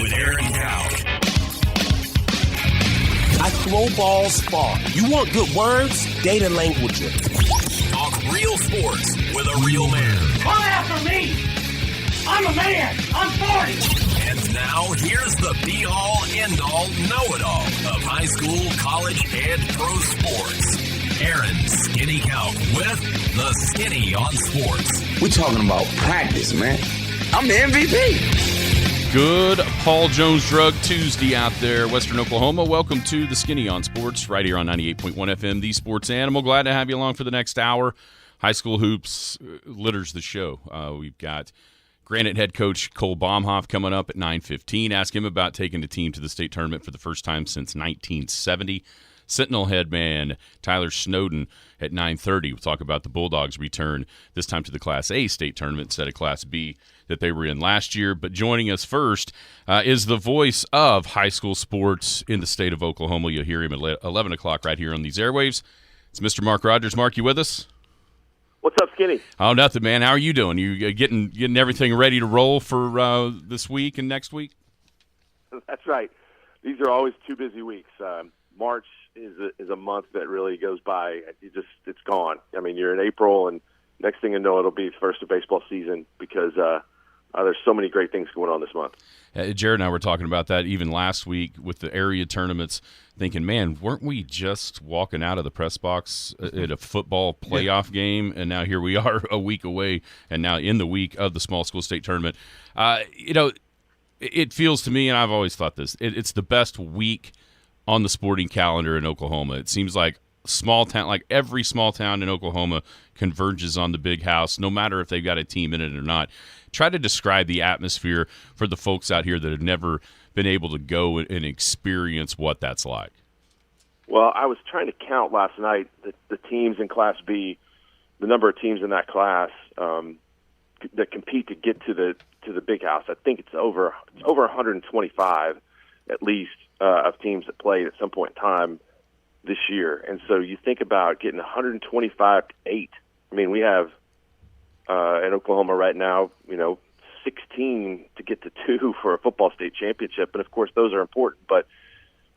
with Aaron Dow. I throw balls far. You want good words? Data language. Talk real sports with a real man. Come after me! I'm a man! I'm 40! And now, here's the be-all, end-all, know-it-all of high school, college, and pro sports. Aaron Skinny Count with the Skinny on Sports. We're talking about practice, man. I'm the MVP. Good Paul Jones Drug Tuesday out there, Western Oklahoma. Welcome to the Skinny on Sports, right here on 98.1 FM, the Sports Animal. Glad to have you along for the next hour. High school hoops litters the show. We've got Granite head coach Cole Baumhoff coming up at 9:15. Ask him about taking the team to the state tournament for the first time since 1970. Sentinel head man Tyler Snowden at 9:30. We'll talk about the Bulldogs' return, this time to the Class A state tournament instead of Class B that they were in last year. But joining us first is the voice of high school sports in the state of Oklahoma. You'll hear him at 11 o'clock right here on these airwaves. It's Mr. Mark Rodgers. Mark, you with us? What's up, Skinny? Oh, nothing, man. How are you doing? You getting everything ready to roll for this week and next week? That's right. These are always two busy weeks. March is a month that really goes by. It's gone. I mean, you're in April, and next thing you know, it'll be the first of baseball season because there's so many great things going on this month. Jared and I were talking about that even last week with the area tournaments, thinking, man, weren't we just walking out of the press box at a football playoff game, and now here we are a week away, and now in the week of the small school state tournament. It feels to me, and I've always thought this, it's the best week on the sporting calendar in Oklahoma. It seems like every small town in Oklahoma converges on the big house, no matter if they've got a team in it or not. Try to describe the atmosphere for the folks out here that have never been able to go and experience what that's like. Well, I was trying to count last night the teams in Class B, the number of teams in that class that compete to get to the big house. I think it's over 125 at least of teams that played at some point in time this year. And so you think about getting 125 to 8. I mean, we have in Oklahoma right now, 16 to get to 2 for a football state championship. And of course, those are important. But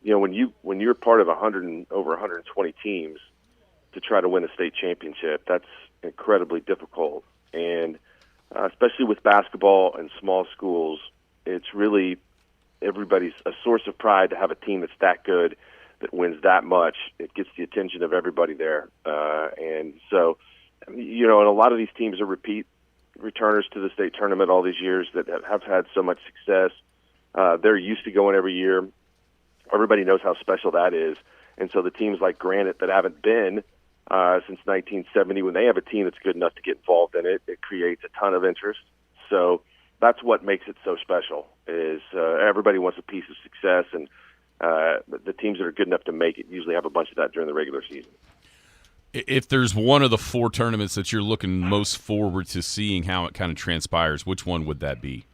when you're part of over 120 teams to try to win a state championship, that's incredibly difficult. And especially with basketball and small schools, it's really everybody's a source of pride to have a team that's that good, that wins that much. It gets the attention of everybody there. And so, and a lot of these teams are repeat returners to the state tournament all these years that have had so much success. They're used to going every year. Everybody knows how special that is. And so the teams like Granite that haven't been since 1970, when they have a team that's good enough to get involved in it, it creates a ton of interest. So that's what makes it so special is everybody wants a piece of success, and the teams that are good enough to make it usually have a bunch of that during the regular season. If there's one of the 4 tournaments that you're looking most forward to seeing how it kind of transpires, which one would that be?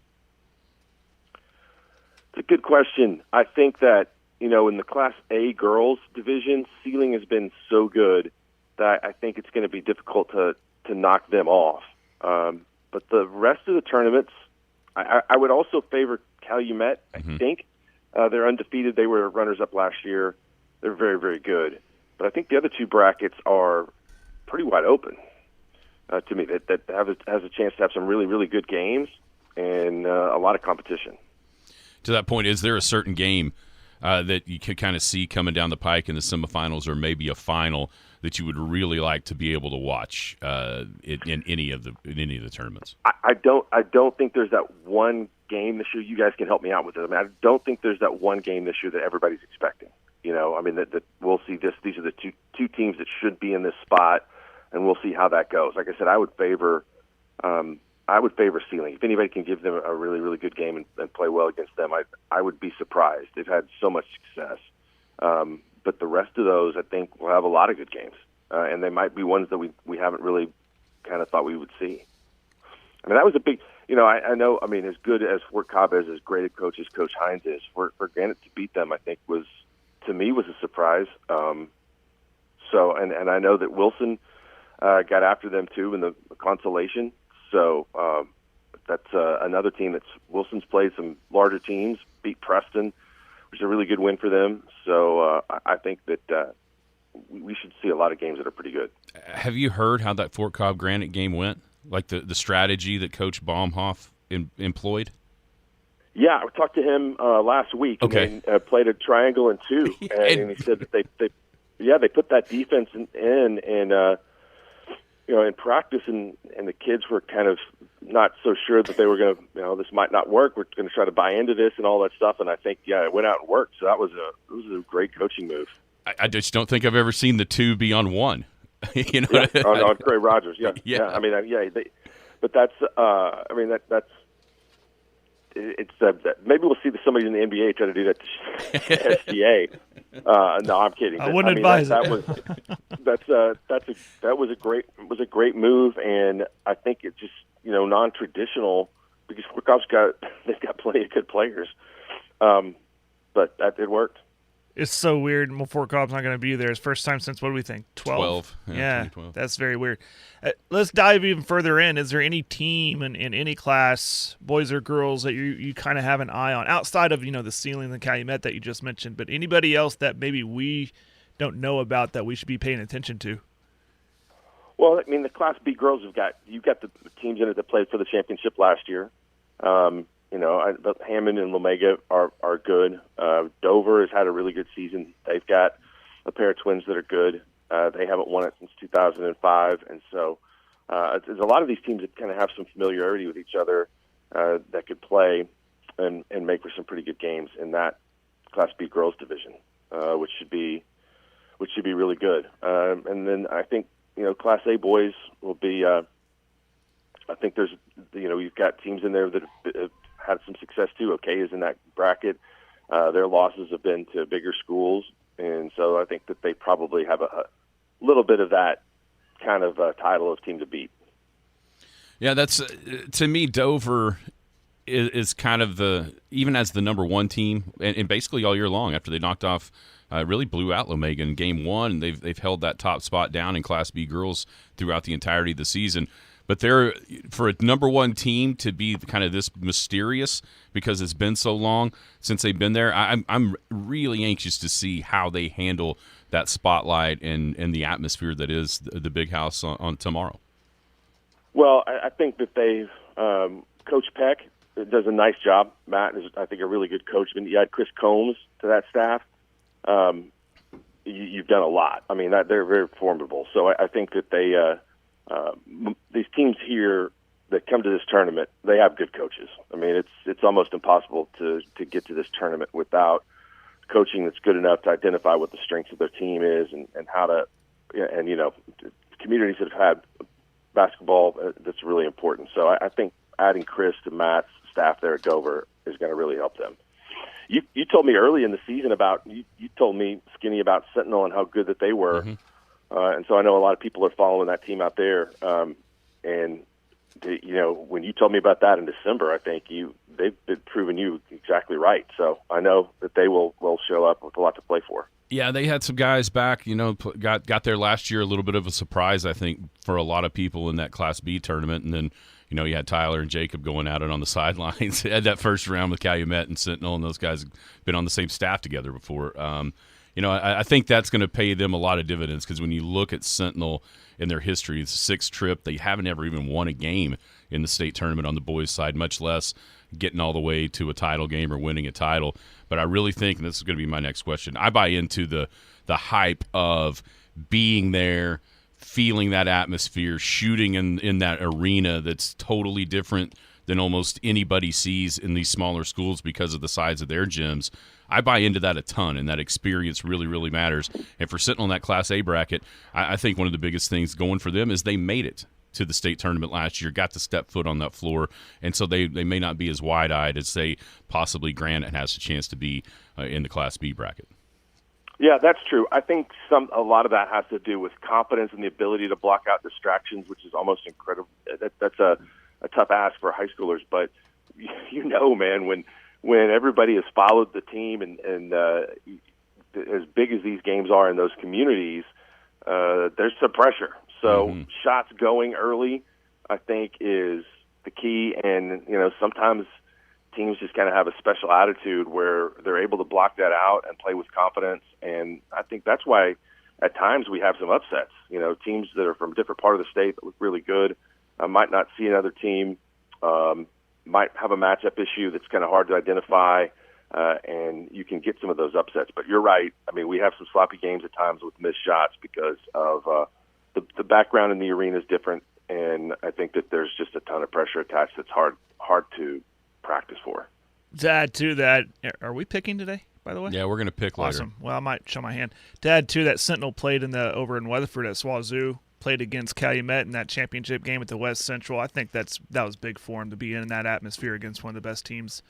It's a good question. I think that, in the Class A girls division, ceiling has been so good that I think it's going to be difficult to knock them off. But the rest of the tournaments, I would also favor Calumet. I think they're undefeated. They were runners-up last year. They're very, very good. But I think the other 2 brackets are pretty wide open to me. That has a chance to have some really, really good games and a lot of competition. To that point, is there a certain game that you can kind of see coming down the pike in the semifinals or maybe a final that you would really like to be able to watch in any of the tournaments? I don't think there's that one game this year. You guys can help me out with it. I mean, I don't think there's that one game this year that everybody's expecting. That we'll see this. These are the two teams that should be in this spot, and we'll see how that goes. Like I said, I would favor Ceiling. If anybody can give them a really, really good game and play well against them, I would be surprised. They've had so much success. But the rest of those, I think, will have a lot of good games, and they might be ones that we haven't really kind of thought we would see. I mean, that was a big. I know. I mean, as good as Fort Cobb is, as great a coach as Coach Hines is, for Granite to beat them, I think was a surprise. So, and I know that Wilson got after them too in the consolation. So that's another team Wilson's played some larger teams, beat Preston, which is a really good win for them. So I think that we should see a lot of games that are pretty good. Have you heard how that Fort Cobb Granite game went? Like the strategy that Coach Baumhoff employed? Yeah, I talked to him last week. Okay. And they played a triangle and two, and he said that they put that defense in in practice, and the kids were kind of not so sure that they were going to, this might not work. We're going to try to buy into this and all that stuff. And I think, it went out and worked. So it was a great coaching move. I just don't think I've ever seen the two be on one. On Craig Rodgers. Yeah. I mean, but that's, it's maybe we'll see somebody in the NBA try to do that to SGA. No, I'm kidding. I wouldn't advise that. That was a great move, and I think it's just non-traditional because Fort Cobb's they've got plenty of good players, but it worked. It's so weird. Fort Cobb's not going to be there. It's first time since, what do we think, 12? Yeah, that's very weird. Let's dive even further in. Is there any team in any class, boys or girls, that you kind of have an eye on outside of the Ceiling and Calumet that you just mentioned, but anybody else that maybe we don't know about that we should be paying attention to? Well, I mean, the Class B girls you've got the teams in it that played for the championship last year. Hammond and Lomega are good. Dover has had a really good season. They've got a pair of twins that are good. They haven't won it since 2005, and so there's a lot of these teams that kind of have some familiarity with each other that could play and make for some pretty good games in that Class B girls division, which should be really good. And then I think Class A boys will be. I think there's you've got teams in there that have had some success too. OK is in that bracket. Their losses have been to bigger schools, and so I think that they probably have a little bit of that kind of title of team to beat. Yeah, that's to me, Dover is kind of even as the number one team, and basically all year long after they knocked off, really blew out Lomega in game one, and they've held that top spot down in Class B girls throughout the entirety of the season. But for a number one team to be kind of this mysterious because it's been so long since they've been there, I'm really anxious to see how they handle that spotlight and the atmosphere that is the Big House on tomorrow. Well, I think that they've Coach Peck does a nice job. Matt is, I think, a really good coach. I mean, you add Chris Combs to that staff. You've done a lot. I mean, they're very formidable. So I think that these teams here that come to this tournament, they have good coaches. I mean, it's almost impossible to get to this tournament without coaching that's good enough to identify what the strengths of their team is and how to, and communities that have had basketball, that's really important. So I think adding Chris to Matt's staff there at Dover is going to really help them. You told me early in the season you told me, Skinny, about Sentinel and how good that they were. Mm-hmm. And so I know a lot of people are following that team out there. And when you told me about that in December, I think they've been proving you exactly right. So I know that they will show up with a lot to play for. Yeah, they had some guys back, got there last year, a little bit of a surprise, I think, for a lot of people in that Class B tournament. And then, you had Tyler and Jacob going at it on the sidelines. They had that first round with Calumet and Sentinel, and those guys have been on the same staff together before. I think that's going to pay them a lot of dividends because when you look at Sentinel in their history, it's a sixth trip. They haven't ever even won a game in the state tournament on the boys' side, much less getting all the way to a title game or winning a title. But I really think, and this is going to be my next question, I buy into the hype of being there, feeling that atmosphere, shooting in that arena that's totally different than almost anybody sees in these smaller schools because of the size of their gyms. I buy into that a ton, and that experience really, really matters. And for Sentinel in that Class A bracket, I think one of the biggest things going for them is they made it to the state tournament last year, got to step foot on that floor, and so they may not be as wide-eyed as, say, possibly Granite has a chance to be in the Class B bracket. Yeah, that's true. I think a lot of that has to do with confidence and the ability to block out distractions, which is almost incredible. That's a tough ask for high schoolers, but man, when everybody has followed the team and as big as these games are in those communities, there's some pressure. So shots going early, I think, is the key. And, sometimes teams just kind of have a special attitude where they're able to block that out and play with confidence. And I think that's why at times we have some upsets. You know, teams that are from a different part of the state that look really good might not see another team, might have a matchup issue that's kind of hard to identify, and you can get some of those upsets. But you're right. I mean, we have some sloppy games at times with missed shots because of the background in the arena is different, and I think that there's just a ton of pressure attached that's hard to practice for. To add to that, are we picking today, by the way? Yeah, we're going to pick later. Awesome. Well, I might show my hand. To add to that, Sentinel played over in Weatherford at Swazoo, played against Calumet in that championship game at the West Central. I think that was big for him to be in that atmosphere against one of the best teams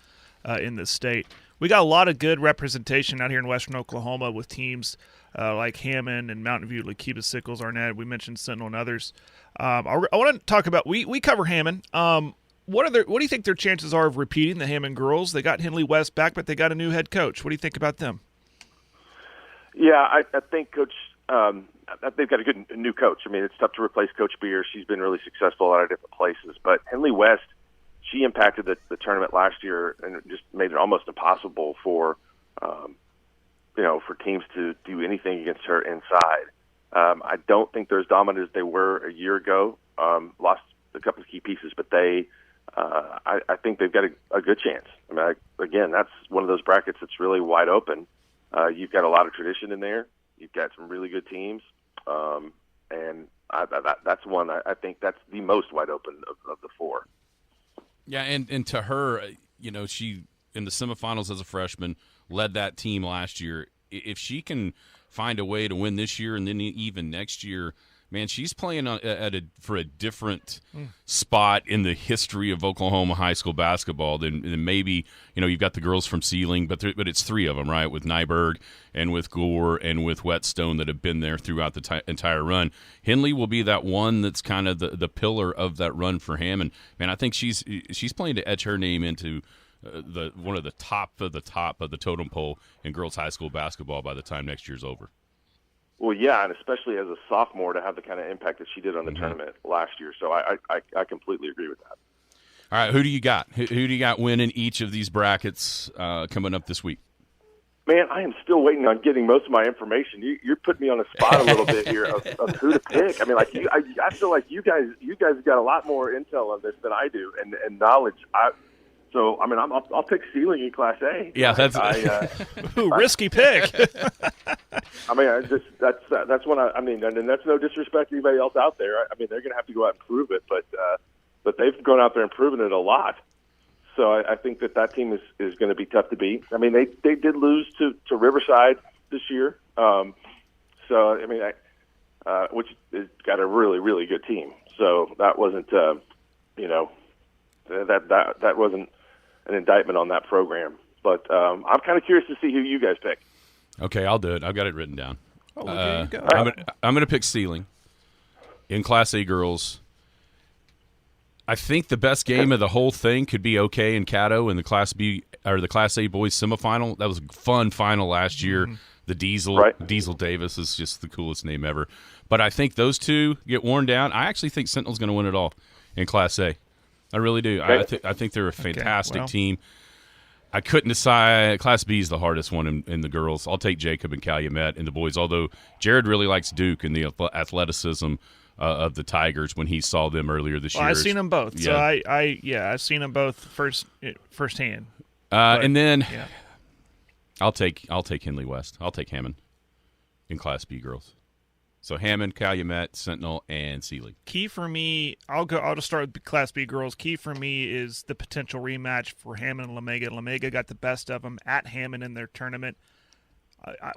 in the state. We got a lot of good representation out here in Western Oklahoma with teams like Hammond and Mountain View, Lakeeba, Sickles, Arnett. We mentioned Sentinel and others. I want to talk about we cover Hammond. What do you think their chances are of repeating the Hammond girls? They got Henley West back, but they got a new head coach. What do you think about them? Yeah, I think Coach. They've got a good new coach. I mean, it's tough to replace Coach Beer. She's been really successful at different places. But Henley West, she impacted the tournament last year and just made it almost impossible for for teams to do anything against her inside. I don't think they're as dominant as they were a year ago. Lost a couple of key pieces, but I think they've got a good chance. I mean, again, that's one of those brackets that's really wide open. You've got a lot of tradition in there. You've got some really good teams, and that's one I think that's the most wide open of the four. Yeah, and to her, she in the semifinals as a freshman led that team last year. If she can find a way to win this year and then even next year, man, she's playing for a different spot in the history of Oklahoma high school basketball than maybe, you've got the girls from Sealing, but it's three of them, right, with Nyberg and with Gore and with Whetstone that have been there throughout the entire run. Henley will be that one that's kind of the pillar of that run for Hammond. Man, I think she's playing to etch her name into one of the top of the totem pole in girls high school basketball by the time next year's over. Well, yeah, and especially as a sophomore to have the kind of impact that she did on the tournament last year. So I completely agree with that. All right, who do you got? Who do you got winning each of these brackets coming up this week? Man, I am still waiting on getting most of my information. You're putting me on the spot a little bit here of who to pick. I mean, I feel like you guys got a lot more intel on this than I do and knowledge. So, I mean, I'll pick Sealing in Class A. Yeah, that's risky pick. I mean, that's one. And that's no disrespect to anybody else out there. I mean, they're going to have to go out and prove it, but they've gone out there and proven it a lot. So I think that team is going to be tough to beat. I mean, they did lose to Riverside this year. So I mean, which has got a really really good team. So that wasn't that wasn't an indictment on that program. But I'm kind of curious to see who you guys pick. Okay, I'll do it. I've got it written down. Oh, there you go. I'm going to pick Sealing in Class A girls. I think the best game of the whole thing could be OK and Caddo in the Class B or the Class A boys semifinal. That was a fun final last year. Mm-hmm. The Diesel, right. Diesel Davis is just the coolest name ever. But I think those two get worn down. I actually think Sentinel's going to win it all in Class A. I really do. Okay. I think they're a fantastic team. I couldn't decide. Class B is the hardest one in the girls. I'll take Jacob and Calumet in the boys, although Jared really likes Duke and the athleticism of the Tigers when he saw them earlier this year. I've seen them both. Yeah. So I've seen them both firsthand. And then I'll take Henley West. I'll take Hammond in Class B girls. So Hammond, Calumet, Sentinel, and Sealy. Key for me, I'll just start with Class B girls. Key for me is the potential rematch for Hammond and La Mega. La Mega got the best of them at Hammond in their tournament.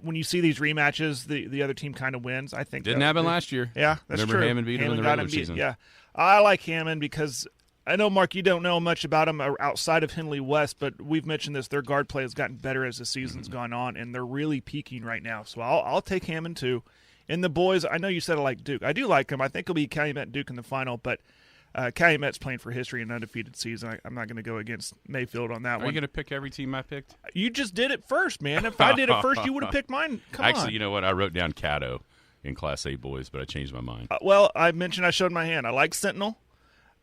When you see these rematches, the other team kind of wins. I think didn't happen last year. Yeah, that's Remember true. Hammond beat them in the regular season. Yeah, I like Hammond because I know, Mark, you don't know much about them outside of Henley West, but we've mentioned this. Their guard play has gotten better as the season's gone on, and they're really peaking right now. So I'll take Hammond too. In the boys, I know you said I like Duke. I do like them. I think it'll be Calumet and Duke in the final, but Calumet's playing for history in an undefeated season. I'm not going to go against Mayfield on that one. Are you going to pick every team I picked? You just did it first, man. If I did it first, you would have picked mine. Actually, you know what? I wrote down Caddo in Class A boys, but I changed my mind. Well, I mentioned I showed my hand. I like Sentinel.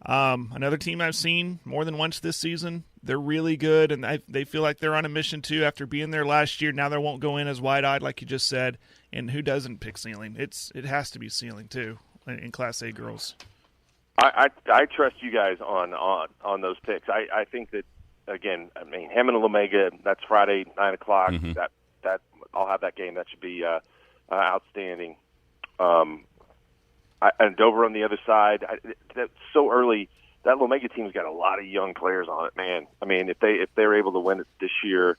Another team I've seen more than once this season. They're really good, and they feel like they're on a mission too. After being there last year, now they won't go in as wide-eyed like you just said. And who doesn't pick ceiling? It has to be ceiling too in Class A girls. I trust you guys on those picks. I think that, again, I mean, Hammond and Lomega, that's Friday, 9 o'clock. Mm-hmm. That I'll have that game. That should be outstanding. And Dover on the other side. That's so early. That Lomega team's got a lot of young players on it, man. I mean, if they're able to win it this year,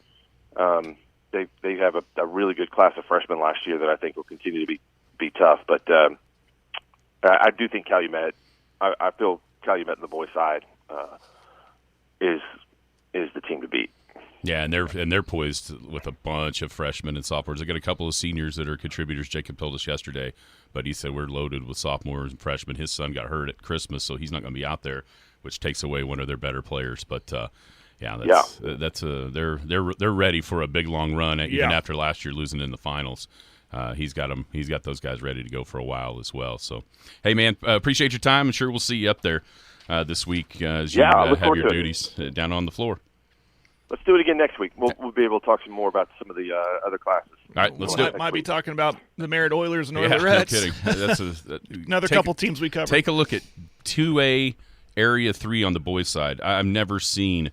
they have a really good class of freshmen last year that I think will continue to be tough. But I do think Calumet. I feel Calumet on the boys' side is the team to beat. Yeah, and they're poised with a bunch of freshmen and sophomores. They got a couple of seniors that are contributors. Jacob told us yesterday, but he said we're loaded with sophomores and freshmen. His son got hurt at Christmas, so he's not going to be out there, which takes away one of their better players. But they're ready for a big long run even after last year losing in the finals. He's got those guys ready to go for a while as well. So, hey man, appreciate your time. I'm sure we'll see you up there this week as you have your duties down on the floor. Let's do it again next week. We'll be able to talk some more about some of the other classes. All right, let's do it. Might be talking about the Merritt Oilers and Northern Reds. No kidding. That's couple teams we cover. Take a look at 2A Area 3 on the boys' side. I've never seen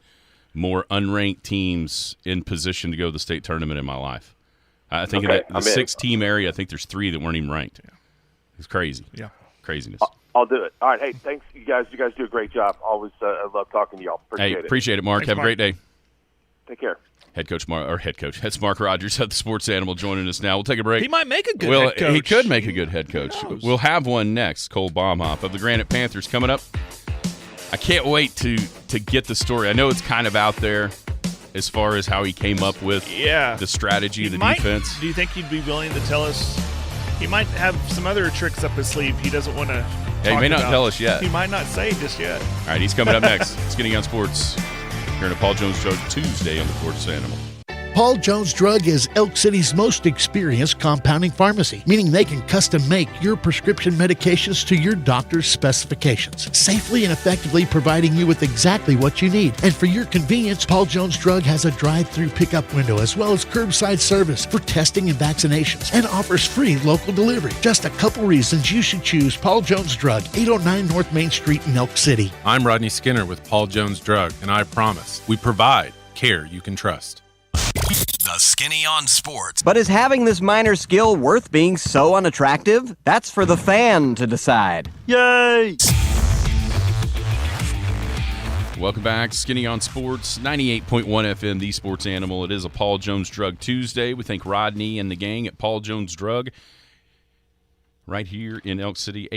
more unranked teams in position to go to the state tournament in my life. I think in the 6-team area, I think there's 3 that weren't even ranked. Yeah. It's crazy. Yeah. Craziness. I'll do it. All right. Hey, thanks, you guys. You guys do a great job. Always love talking to y'all. Appreciate it, Mark. Thanks, Have Mark. a great day. Take care. That's Mark Rodgers of the Sports Animal joining us now. We'll take a break. He might make a good head coach. He could make a good head coach. We'll have one next. Cole Baumhoff of the Granite Panthers coming up. I can't wait to get the story. I know it's kind of out there as far as how he came up with the strategy, defense. Do you think he'd be willing to tell us? He might have some other tricks up his sleeve he doesn't want to he may not tell us yet. He might not say just yet. All right, he's coming up next. Skinny on Sports. Here in a Paul Jones Drug Tuesday on the Sports Animal. Paul Jones Drug is Elk City's most experienced compounding pharmacy, meaning they can custom make your prescription medications to your doctor's specifications, safely and effectively providing you with exactly what you need. And for your convenience, Paul Jones Drug has a drive-through pickup window as well as curbside service for testing and vaccinations and offers free local delivery. Just a couple reasons you should choose Paul Jones Drug, 809 North Main Street in Elk City. I'm Rodney Skinner with Paul Jones Drug, and I promise we provide care you can trust. The Skinny on Sports. But is having this minor skill worth being so unattractive? That's for the fan to decide. Yay! Welcome back, Skinny on Sports, 98.1 FM, the Sports Animal. It is a Paul Jones Drug Tuesday. We thank Rodney and the gang at Paul Jones Drug right here in Elk City.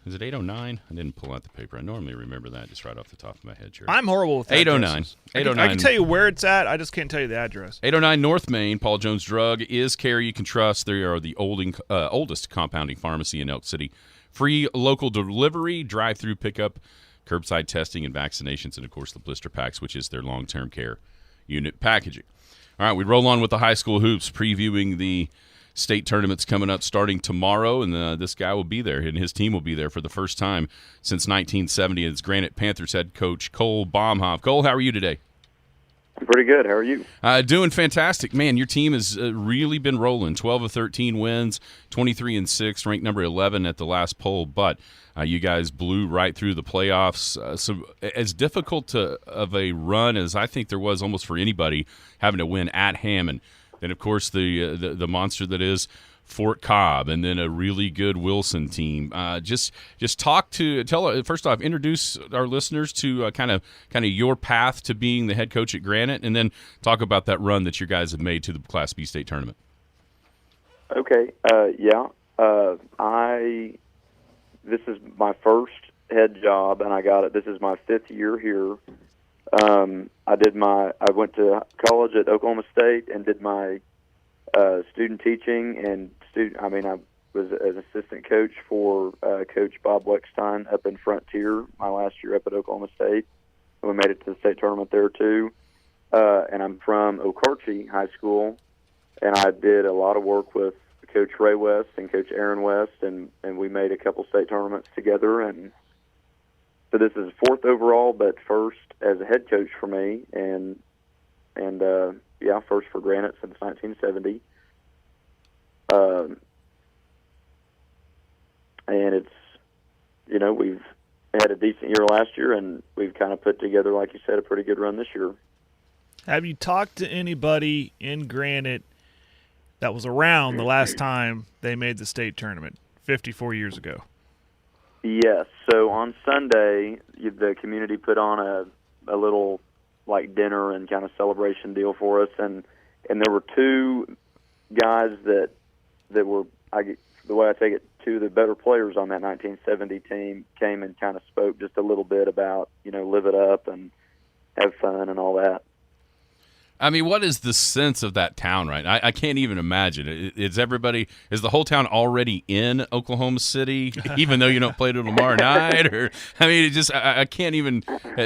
Is it 809? I didn't pull out the paper. I normally remember that just right off the top of my head. Jerry. I'm horrible with 809. 809. I can tell you where it's at. I just can't tell you the address. 809 North Main. Paul Jones Drug is care you can trust. They are the oldest compounding pharmacy in Elk City. Free local delivery, drive-through pickup, curbside testing and vaccinations, and, of course, the blister packs, which is their long-term care unit packaging. All right, we roll on with the high school hoops, previewing the state tournaments coming up starting tomorrow, and this guy will be there, and his team will be there for the first time since 1970. It's Granite Panthers head coach Cole Baumhoff. Cole, how are you today? I'm pretty good. How are you? Doing fantastic. Man, your team has really been rolling. 12 of 13 wins, 23-6, ranked number 11 at the last poll, but you guys blew right through the playoffs. So as difficult of a run as I think there was almost for anybody having to win at Hammond. Then, of course, the monster that is Fort Cobb, and then a really good Wilson team. Just first off, introduce our listeners to kind of your path to being the head coach at Granite, and then talk about that run that you guys have made to the Class B state tournament. Okay, this is my first head job, and I got it. This is my 5th year here. I went to college at Oklahoma State and did my student teaching and I was an assistant coach for Coach Bob Weckstein up in Frontier my last year up at Oklahoma State. And we made it to the state tournament there too. And I'm from Okarche High School, and I did a lot of work with Coach Ray West and Coach Aaron West, and we made a couple state tournaments together, and So this is 4th overall, but first as a head coach for me, and first for Granite since 1970. And it's, we've had a decent year last year, and we've kind of put together, like you said, a pretty good run this year. Have you talked to anybody in Granite that was around the last time they made the state tournament, 54 years ago? Yes. So on Sunday, the community put on a little dinner and kind of celebration deal for us, and there were 2 guys that were, the way I take it, 2 of the better players on that 1970 team came and kind of spoke just a little bit about, live it up and have fun and all that. I mean, what is the sense of that town, right? I can't even imagine. Is the whole town already in Oklahoma City, even though you don't play till tomorrow night? Or, I mean, I can't even,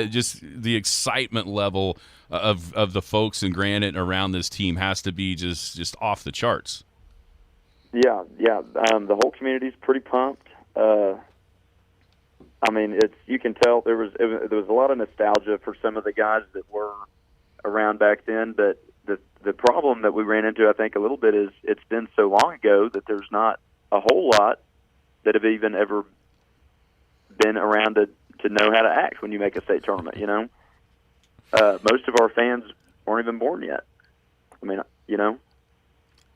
just the excitement level of the folks in Granite around this team has to be just off the charts. Yeah. The whole community's pretty pumped. I mean, you can tell there was a lot of nostalgia for some of the guys that were around back then, but the problem that we ran into, I think, a little bit is it's been so long ago that there's not a whole lot that have even ever been around to know how to act when you make a state tournament, Most of our fans weren't even born yet. I mean,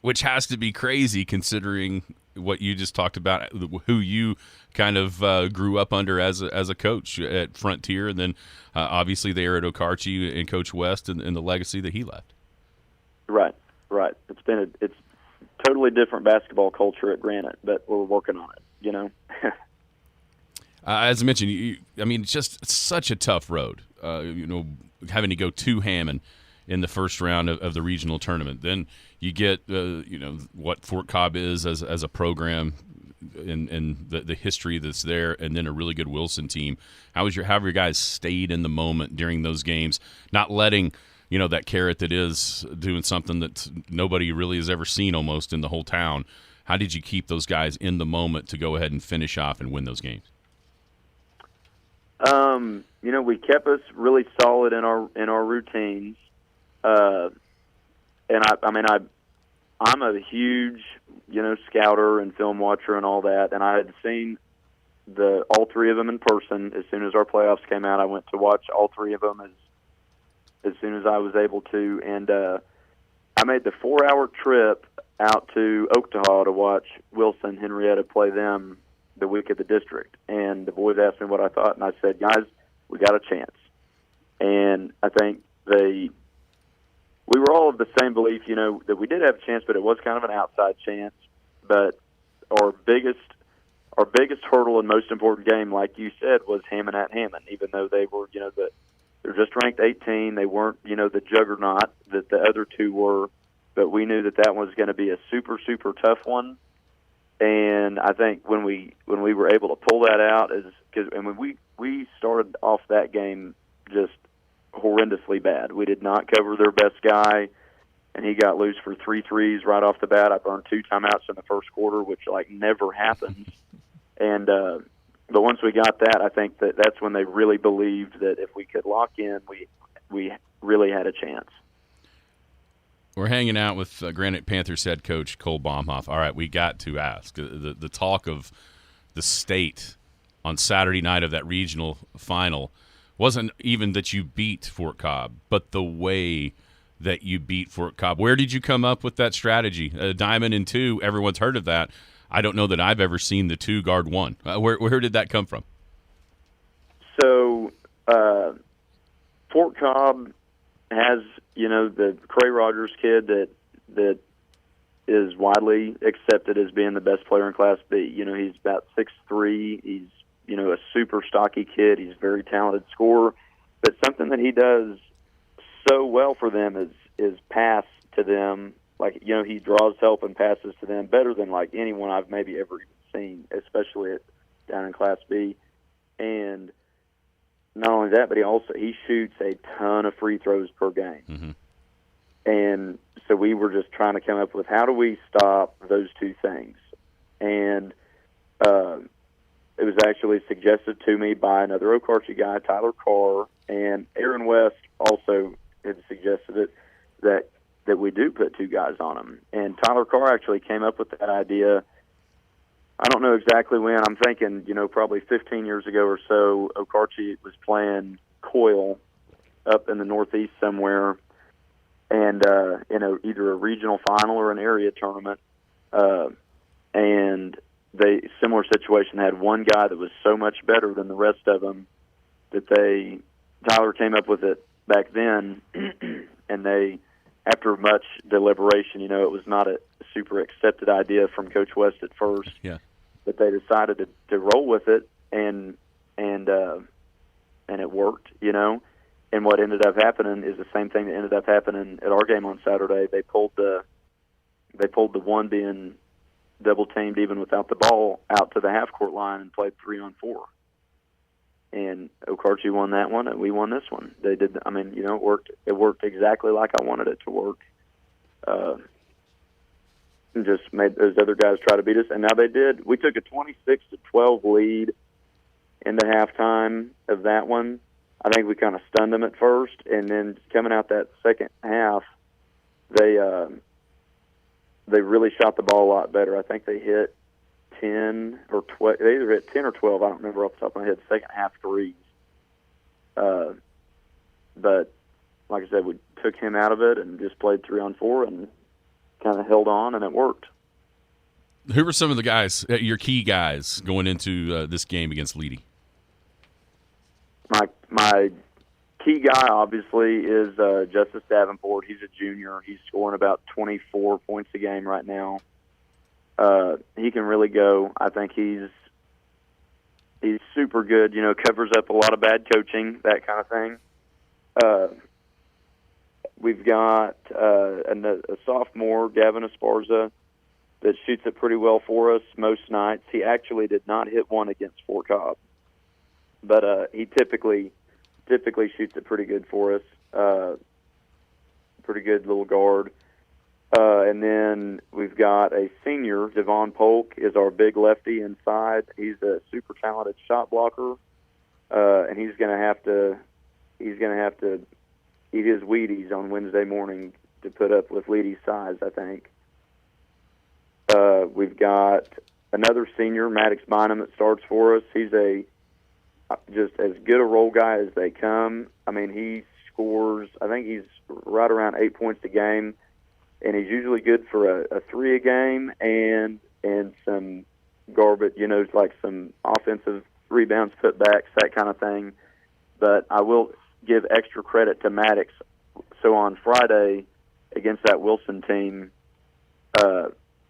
Which has to be crazy considering what you just talked about, who you kind of grew up under as a coach at Frontier, and then obviously there at Okarche and Coach West and the legacy that he left. Right. It's totally different basketball culture at Granite, but we're working on it, As I mentioned, it's just such a tough road, having to go to Hammond in the first round of the regional tournament. Then you get, what Fort Cobb is as a program and the history that's there, and then a really good Wilson team. How have your guys stayed in the moment during those games, not letting, that carrot that is doing something that nobody really has ever seen almost in the whole town? How did you keep those guys in the moment to go ahead and finish off and win those games? We kept us really solid in our routines. And I'm a huge, scouter and film watcher and all that. And I had seen all 3 of them in person. As soon as our playoffs came out, I went to watch all 3 of them as soon as I was able to. And I made the 4-hour trip out to Oklahoma to watch Wilson Henrietta play them the week of the district. And the boys asked me what I thought, and I said, guys, we got a chance. And I think we were all of the same belief, that we did have a chance, but it was kind of an outside chance. But our biggest hurdle and most important game, like you said, was Hammond at Hammond. Even though they were, they're just ranked 18, they weren't, the juggernaut that the other 2 were. But we knew that was going to be a super, super tough one. And I think when we were able to pull that out, we started off that game just horrendously bad. We did not cover their best guy, and he got loose for 3 threes right off the bat. I burned 2 timeouts in the first quarter, which never happens. And but once we got that, I think that's when they really believed that if we could lock in, we really had a chance. We're hanging out with Granite Panthers head coach Cole Baumhoff. All right, we got to ask the talk of the state on Saturday night of that regional final wasn't even that you beat Fort Cobb, but the way that you beat Fort Cobb. Where did you come up with that strategy? Diamond and 2, everyone's heard of that. I don't know that I've ever seen the 2 guard 1. Where did that come from? So Fort Cobb has, the Cray Rodgers kid that is widely accepted as being the best player in Class B. He's about 6'3". He's, a super stocky kid. He's a very talented scorer. But something that he does so well for them is pass to them. He draws help and passes to them better than anyone I've maybe ever seen, especially down in Class B. And not only that, but he shoots a ton of free throws per game. Mm-hmm. And so we were just trying to come up with how do we stop those 2 things. And it was actually suggested to me by another Okarche guy, Tyler Carr, and Aaron West also had suggested it, that we do put 2 guys on him. And Tyler Carr actually came up with that idea. I don't know exactly when. I'm thinking, probably 15 years ago or so, Okarche was playing Coyle up in the Northeast somewhere, and in either a regional final or an area tournament. And similar situation, had one guy that was so much better than the rest of them that Tyler came up with it back then, and after much deliberation, it was not a super accepted idea from Coach West at first. Yeah. But they decided to roll with it, and it worked, And what ended up happening is the same thing that ended up happening at our game on Saturday. They pulled the one being double teamed even without the ball out to the half court line and played 3-on-4. And Okarche won that one, and we won this one. They did. I mean, it worked. It worked exactly like I wanted it to work. And just made those other guys try to beat us, and now they did. We took a 26-12 lead into halftime of that one. I think we kind of stunned them at first, and then coming out that second half, they really shot the ball a lot better. I think they hit 10 or 12. They either hit 10 or 12. I don't remember off the top of my head. Second half threes. But like I said, we took him out of it and just played 3-on-4 and kind of held on, and it worked. Who were some of the guys, your key guys, going into this game against Leedy? My key guy, obviously, is Justice Davenport. He's a junior. He's scoring about 24 points a game right now. He can really go. I think he's super good, covers up a lot of bad coaching, that kind of thing. We've got a sophomore, Gavin Esparza, that shoots it pretty well for us most nights. He actually did not hit one against Fort Cobb, but he typically shoots it pretty good for us. Pretty good little guard. And then we've got a senior, Devon Polk, is our big lefty inside. He's a super talented shot blocker, and he's going to have to eat his Wheaties on Wednesday morning to put up with Leedy's size, I think. We've got another senior, Maddox Bynum, that starts for us. He's just as good a role guy as they come. I mean, he scores, I think he's right around 8 points a game, and he's usually good for a 3 a game and some garbage, like some offensive rebounds, putbacks, that kind of thing. But I will give extra credit to Maddox. So on Friday against that Wilson team,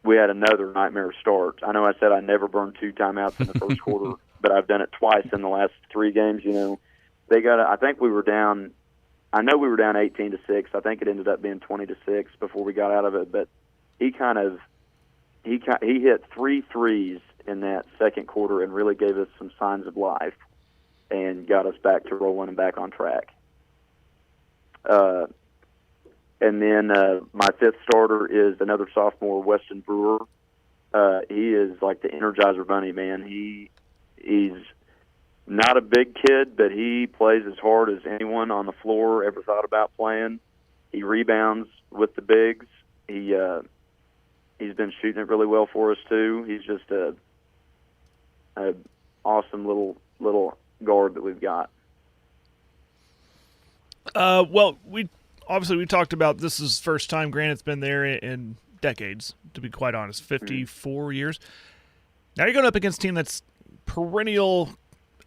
we had another nightmare start. I know I said I never burned 2 timeouts in the first quarter, but I've done it twice in the last 3 games. They got. I think we were down. I know we were down 18-6. I think it ended up being 20-6 before we got out of it. But he hit 3 threes in that second quarter and really gave us some signs of life and got us back to rolling and back on track. And then my 5th starter is another sophomore, Weston Brewer. He is like the Energizer Bunny, man. He's not a big kid, but he plays as hard as anyone on the floor ever thought about playing. He rebounds with the bigs. He's been shooting it really well for us too. He's just a awesome little guard that we've got. Well, we talked about this is first time Granite's been there in decades, to be quite honest, 54 years. Now you're going up against a team that's perennial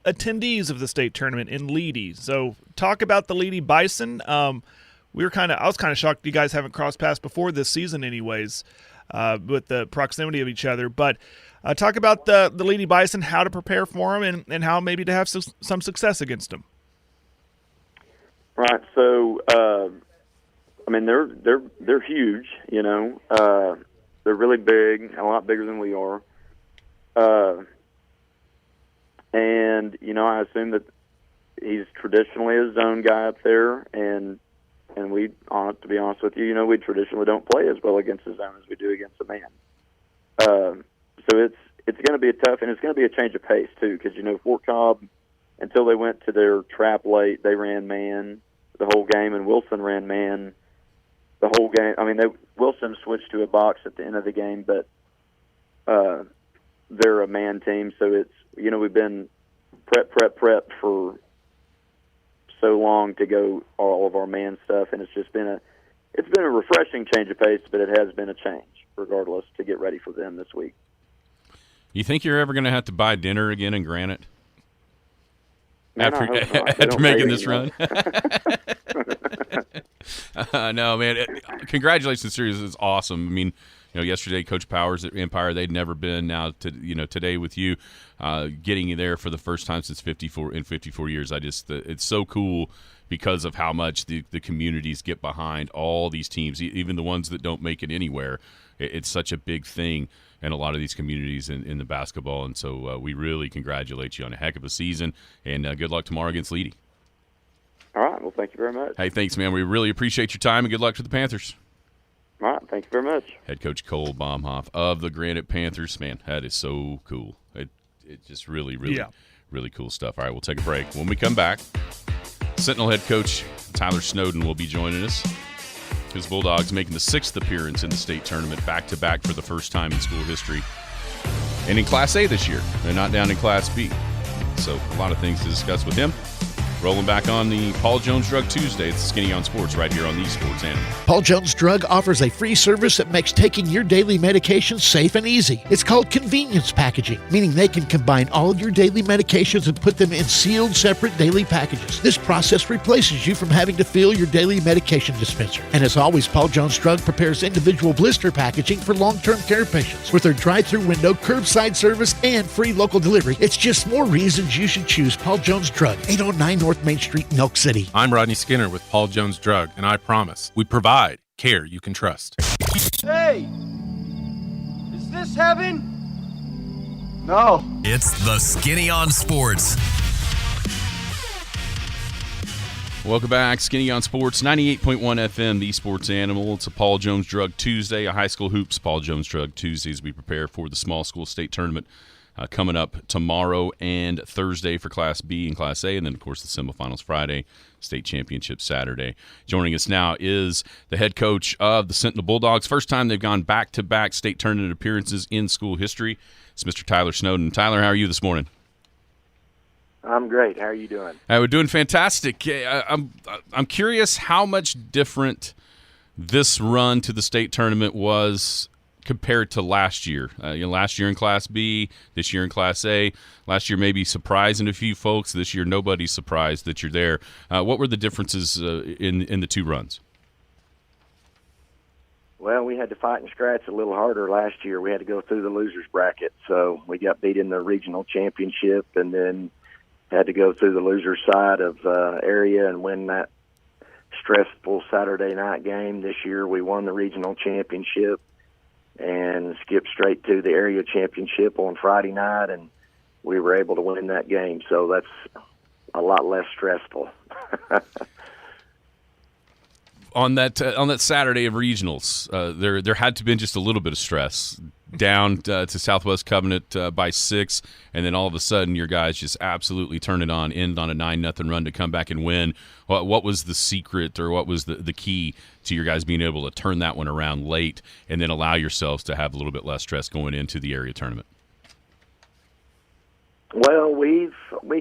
attendees of the state tournament in Leedy. So talk about the Leedy Bison. I was kind of shocked you guys haven't crossed paths before this season anyways, with the proximity of each other. But talk about the Leedy Bison, how to prepare for them, and how maybe to have some success against them. Right. So, I mean, they're huge. They're really big, a lot bigger than we are. And I assume that he's traditionally a zone guy up there, and we, to be honest with you, we traditionally don't play as well against the zone as we do against the man. So it's going to be a tough, and it's going to be a change of pace too, because Fort Cobb, until they went to their trap late, they ran man the whole game, and Wilson ran man the whole game. I mean, Wilson switched to a box at the end of the game, but they're a man team, so it's we've been prep for so long to go all of our man stuff, and it's been a refreshing change of pace, but it has been a change regardless to get ready for them this week. You think you're ever going to have to buy dinner again in Granite? Man, after making this run? No, man. Congratulations, series is awesome. I mean, yesterday, Coach Powers at Empire, they'd never been. Now, today with you, getting you there for the first time since 54 years. It's so cool because of how much the communities get behind all these teams, even the ones that don't make it anywhere. It's such a big thing in a lot of these communities in the basketball, and so we really congratulate you on a heck of a season, and good luck tomorrow against Leedy. All right. Well, thank you very much. Hey, thanks, man. We really appreciate your time, and good luck to the Panthers. All right. Thank you very much. Head coach Cole Baumhoff of the Granite Panthers. Man, that is so cool. It just really cool stuff. All right, we'll take a break. When we come back, Sentinel head coach Tyler Snowden will be joining us. His Bulldogs making the 6th appearance in the state tournament, back-to-back for the first time in school history. And in Class A this year. They're not down in Class B. So a lot of things to discuss with him. Rolling back on the Paul Jones Drug Tuesday. It's Skinny on Sports right here on the Sports Animal. Paul Jones Drug offers a free service that makes taking your daily medications safe and easy. It's called convenience packaging, meaning they can combine all your daily medications and put them in sealed, separate daily packages. This process replaces you from having to fill your daily medication dispenser. And as always, Paul Jones Drug prepares individual blister packaging for long-term care patients. With their drive-through window, curbside service, and free local delivery, it's just more reasons you should choose Paul Jones Drug, 809 North Main Street, Elk City. I'm Rodney Skinner with Paul Jones Drug, and I promise we provide care you can trust. Hey! Is this heaven? No. It's the Skinny on Sports. Welcome back, Skinny on Sports, 98.1 FM, the Sports Animal. It's a Paul Jones Drug Tuesday, a high school hoops Paul Jones Drug Tuesday as we prepare for the small school state tournament. Coming up tomorrow and Thursday for Class B and Class A, and then, of course, the semifinals Friday, state championship Saturday. Joining us now is the head coach of the Sentinel Bulldogs. First time they've gone back-to-back state tournament appearances in school history. It's Mr. Tyler Snowden. Tyler, how are you this morning? I'm great. How are you doing? We're doing fantastic. I'm curious how much different this run to the state tournament was compared to last year. Last year in Class B, this year in Class A. Last year maybe surprising a few folks. This year nobody's surprised that you're there. What were the differences in the two runs? Well, we had to fight and scratch a little harder last year. We had to go through the losers bracket. So we got beat in the regional championship and then had to go through the loser side of area and win that stressful Saturday night game. This year we won the regional championship and skipped straight to the area championship on Friday night, and we were able to win that game. So that's a lot less stressful. On that Saturday of regionals, there had to have been just a little bit of stress. Down to Southwest Covenant by 6, and then all of a sudden your guys just absolutely turn it on, end on a 9-0 run to come back and win. What was the secret, or what was the key to your guys being able to turn that one around late and then allow yourselves to have a little bit less stress going into the area tournament? Well, we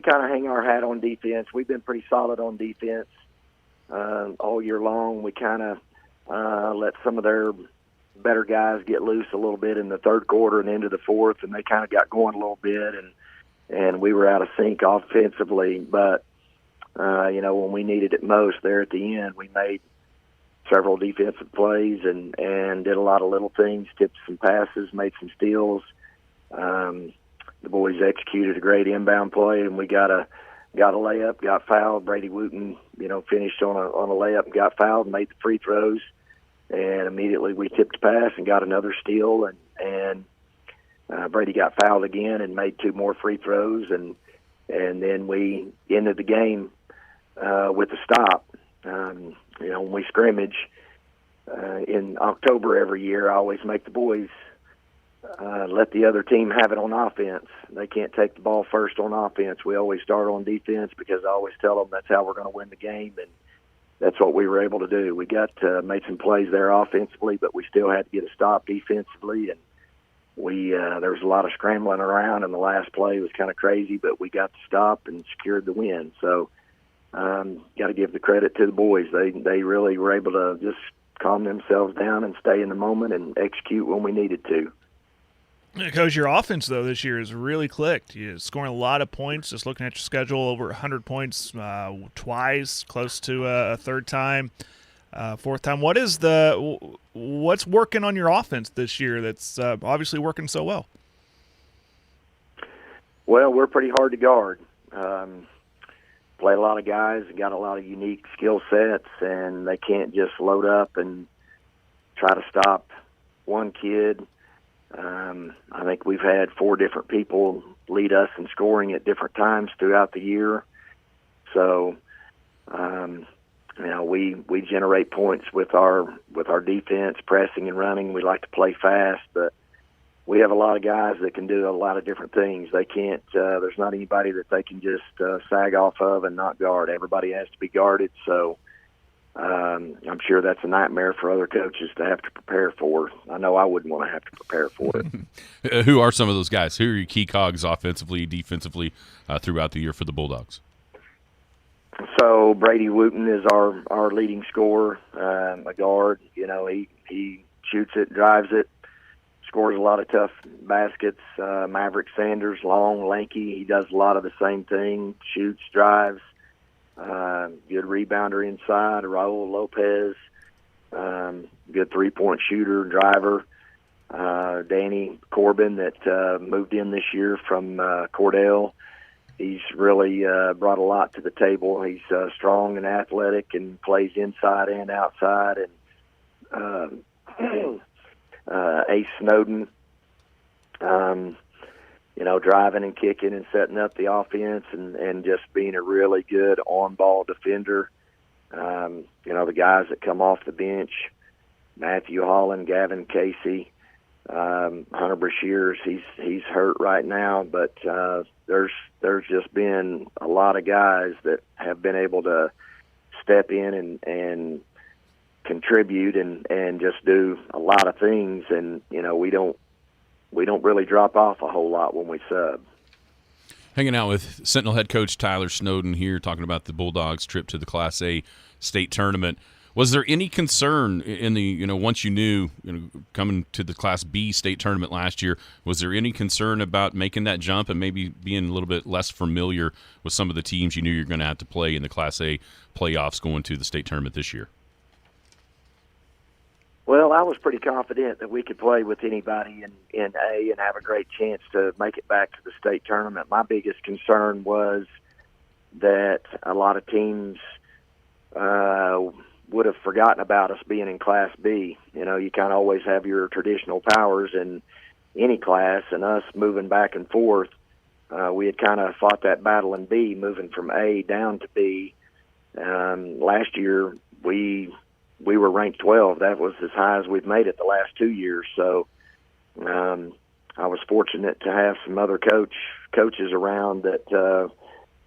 kind of hang our hat on defense. We've been pretty solid on defense all year long. We kind of let some of their better guys get loose a little bit in the third quarter and into the fourth, and they kind of got going a little bit, and we were out of sync offensively. But when we needed it most there at the end, we made several defensive plays and did a lot of little things, tipped some passes, made some steals. The boys executed a great inbound play, and we got a layup, got fouled. Brady Wooten, finished on a layup and got fouled and made the free throws. And immediately we tipped a pass and got another steal, and Brady got fouled again and made 2 more free throws, and then we ended the game with a stop. When we scrimmage in October every year, I always make the boys let the other team have it on offense. They can't take the ball first on offense. We always start on defense because I always tell them that's how we're going to win the game, and that's what we were able to do. We got made some plays there offensively, but we still had to get a stop defensively, and there was a lot of scrambling around, and the last play was kind of crazy, but we got the stop and secured the win. So got to give the credit to the boys. They really were able to just calm themselves down and stay in the moment and execute when we needed to. Coach, your offense, though, this year has really clicked. You're scoring a lot of points. Just looking at your schedule, over 100 points twice, close to a third time, fourth time. What's working on your offense this year that's obviously working so well? Well, we're pretty hard to guard. Play a lot of guys, got a lot of unique skill sets, and they can't just load up and try to stop one kid. I think we've had 4 different people lead us in scoring at different times throughout the year. So, we generate points with our defense, pressing and running. We like to play fast, but we have a lot of guys that can do a lot of different things. They can't. There's not anybody that they can just sag off of and not guard. Everybody has to be guarded. So. I'm sure that's a nightmare for other coaches to have to prepare for. I know I wouldn't want to have to prepare for it. Who are some of those guys? Who are your key cogs offensively, defensively throughout the year for the Bulldogs? So Brady Wooten is our leading scorer, a guard. He shoots it, drives it, scores a lot of tough baskets. Maverick Sanders, long, lanky. He does a lot of the same thing, shoots, drives. Good rebounder inside, Raul Lopez, good three-point shooter, driver. Danny Corbin that moved in this year from Cordell. He's really brought a lot to the table. He's strong and athletic and plays inside and outside. And Ace Snowden, driving and kicking and setting up the offense and just being a really good on-ball defender. The guys that come off the bench, Matthew Holland, Gavin Casey, Hunter Brashears, he's hurt right now, but there's just been a lot of guys that have been able to step in and contribute and just do a lot of things, and we don't really drop off a whole lot when we sub. Hanging out with Sentinel head coach Tyler Snowden here, talking about the Bulldogs' trip to the Class A state tournament. Was there any concern in the, once you knew, coming to the Class B state tournament last year, was there any concern about making that jump and maybe being a little bit less familiar with some of the teams you knew you're going to have to play in the Class A playoffs going to the state tournament this year? Well, I was pretty confident that we could play with anybody in A and have a great chance to make it back to the state tournament. My biggest concern was that a lot of teams would have forgotten about us being in Class B. You kind of always have your traditional powers in any class, and us moving back and forth, we had kind of fought that battle in B, moving from A down to B. Last year, we were ranked 12. That was as high as we've made it the last 2 years. So I was fortunate to have some other coaches around that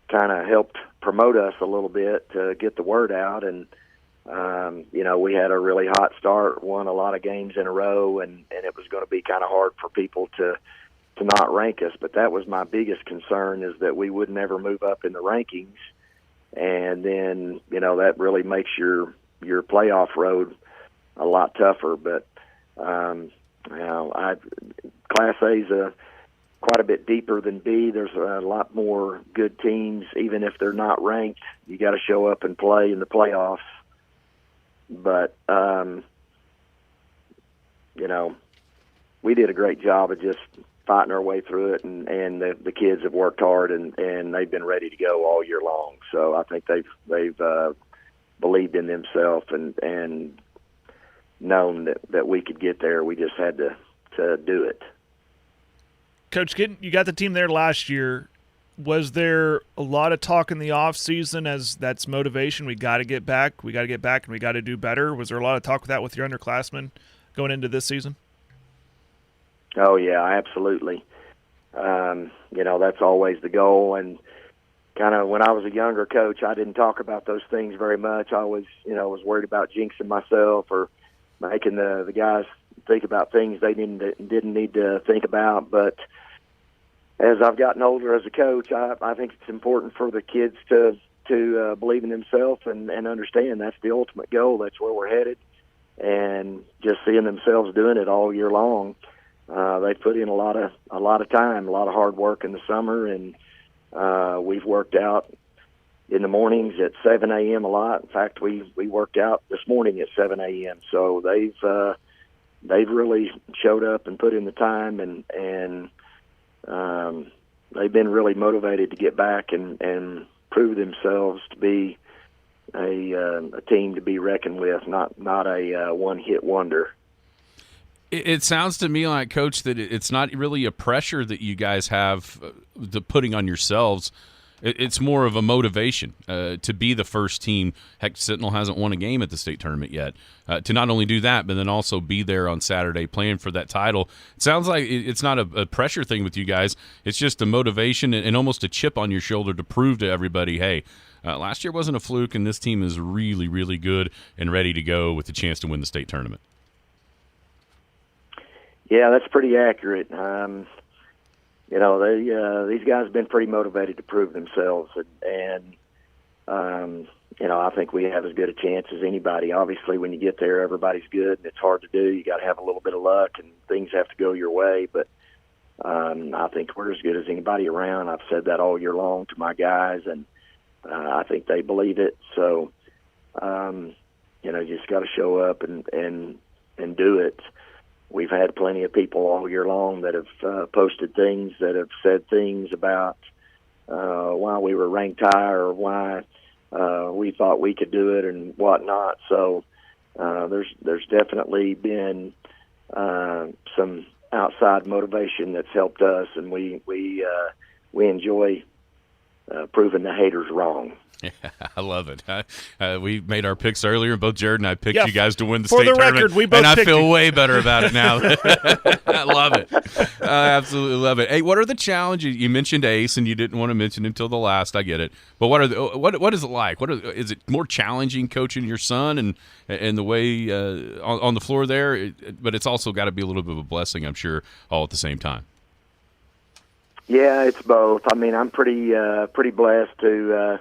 kind of helped promote us a little bit to get the word out. And, we had a really hot start, won a lot of games in a row, and it was going to be kind of hard for people to not rank us. But that was my biggest concern, is that we would never move up in the rankings. And then, that really makes your playoff road a lot tougher. But Class A is quite a bit deeper than B. There's a lot more good teams, even if they're not ranked. You got to show up and play in the playoffs. But we did a great job of just fighting our way through it, and the kids have worked hard and they've been ready to go all year long. So I think they've believed in themselves and known that we could get there. We just had to do it. Coach, you got the team there last year. Was there a lot of talk in the off season as that's motivation? We got to get back, and we got to do better. Was there a lot of talk with that with your underclassmen going into this season? Oh yeah, absolutely. That's always the goal. And kind of when I was a younger coach, I didn't talk about those things very much. I always, was worried about jinxing myself or making the guys think about things they didn't need to think about. But as I've gotten older as a coach, I think it's important for the kids to believe in themselves and understand that's the ultimate goal. That's where we're headed. And just seeing themselves doing it all year long, they put in a lot of time, a lot of hard work in the summer, and we've worked out in the mornings at 7 a.m. a lot. In fact, we worked out this morning at 7 a.m. So they've really showed up and put in the time, and they've been really motivated to get back and prove themselves to be a team to be reckoned with, not a one-hit wonder. It sounds to me like, Coach, that it's not really a pressure that you guys have putting on yourselves. It's more of a motivation to be the first team. Heck, Sentinel hasn't won a game at the state tournament yet. To not only do that, but then also be there on Saturday playing for that title. It sounds like it's not a pressure thing with you guys. It's just a motivation and almost a chip on your shoulder to prove to everybody, hey, last year wasn't a fluke, and this team is really, really good and ready to go with the chance to win the state tournament. Yeah, that's pretty accurate. These guys have been pretty motivated to prove themselves, and I think we have as good a chance as anybody. Obviously, when you get there, everybody's good, and it's hard to do. You got to have a little bit of luck, and things have to go your way. But I think we're as good as anybody around. I've said that all year long to my guys, and I think they believe it. So, you just got to show up and do it. We've had plenty of people all year long that have posted things, that have said things about why we were ranked high or why we thought we could do it and whatnot. So there's definitely been some outside motivation that's helped us, and we enjoy proving the haters wrong. Yeah, I love it. We made our picks earlier, and both Jared and I picked you guys to win the state tournament. Record, we both and I picked feel way better about it now. I love it. I absolutely love it. Hey, what are the challenges? You mentioned Ace, and you didn't want to mention him until the last. I get it. But what is it like? Is it more challenging coaching your son and the way on the floor there? But it's also got to be a little bit of a blessing, I'm sure, all at the same time. Yeah, it's both. I mean, I'm pretty blessed to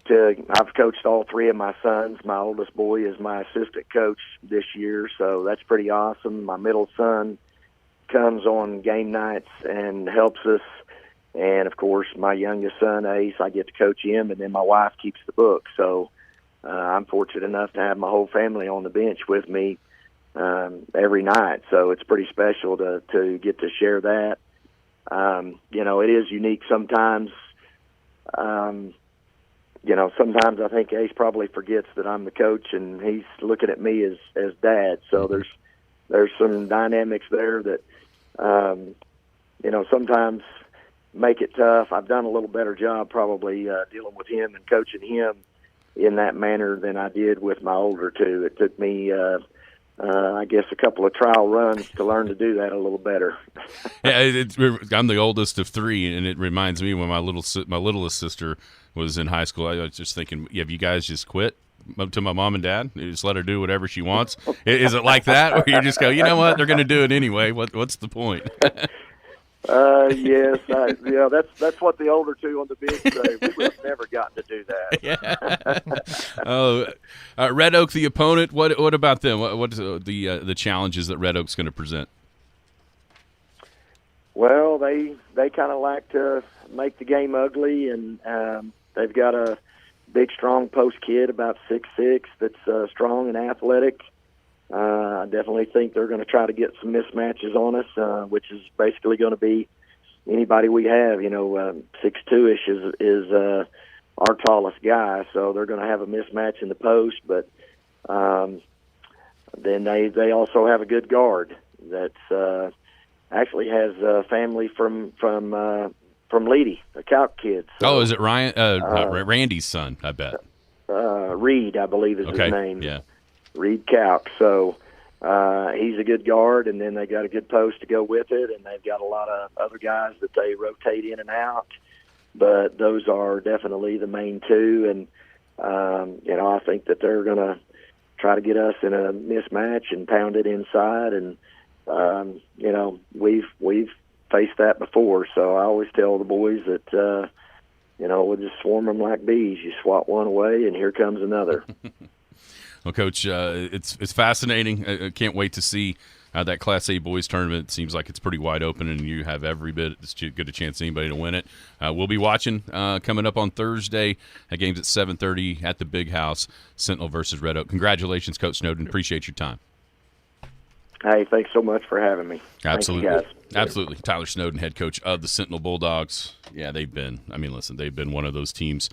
I've coached all three of my sons. My oldest boy is my assistant coach this year, so that's pretty awesome. My middle son comes on game nights and helps us. And, of course, my youngest son, Ace, I get to coach him, and then my wife keeps the book. So I'm fortunate enough to have my whole family on the bench with me every night. So it's pretty special to get to share that. It is unique sometimes. Sometimes I think Ace probably forgets that I'm the coach, and he's looking at me as dad. So there's some dynamics there that, sometimes make it tough. I've done a little better job probably dealing with him and coaching him in that manner than I did with my older two. It took me, I guess, a couple of trial runs to learn to do that a little better. Yeah, I'm the oldest of three, and it reminds me when my littlest sister was in high school. I was just thinking, have you guys just quit to my mom and dad? Just let her do whatever she wants? Is it like that, or you just go, you know what, they're going to do it anyway? What's the point? Yes, that's what the older two on the bench say. We would have never gotten to do that. Yeah. Red Oak, the opponent. What about them? What's the challenges that Red Oak's going to present? Well, they kind of like to make the game ugly, and they've got a big, strong post kid, about 6'6", that's strong and athletic. I definitely think they're going to try to get some mismatches on us, which is basically going to be anybody we have. 6'2"-ish is our tallest guy, so they're going to have a mismatch in the post. But then they also have a good guard that's actually has family from Leedy, the Calc kid. So, is it Ryan? Randy's son, I bet. Reed, I believe, is his name. Yeah. Reed Calc. So he's a good guard, and then they got a good post to go with it, and they've got a lot of other guys that they rotate in and out. But those are definitely the main two, and I think that they're going to try to get us in a mismatch and pound it inside, and we've faced that before. So I always tell the boys that we'll just swarm them like bees. You swat one away, and here comes another. Well, Coach, it's fascinating. I can't wait to see that Class A boys tournament. It seems like it's pretty wide open, and you have every bit as good a chance as anybody to win it. We'll be watching coming up on Thursday. That game's at 7:30 at the Big House, Sentinel versus Red Oak. Congratulations, Coach Snowden. Appreciate your time. Hey, thanks so much for having me. Absolutely. Thank you, guys. Absolutely. Tyler Snowden, head coach of the Sentinel Bulldogs. Yeah, they've been one of those teams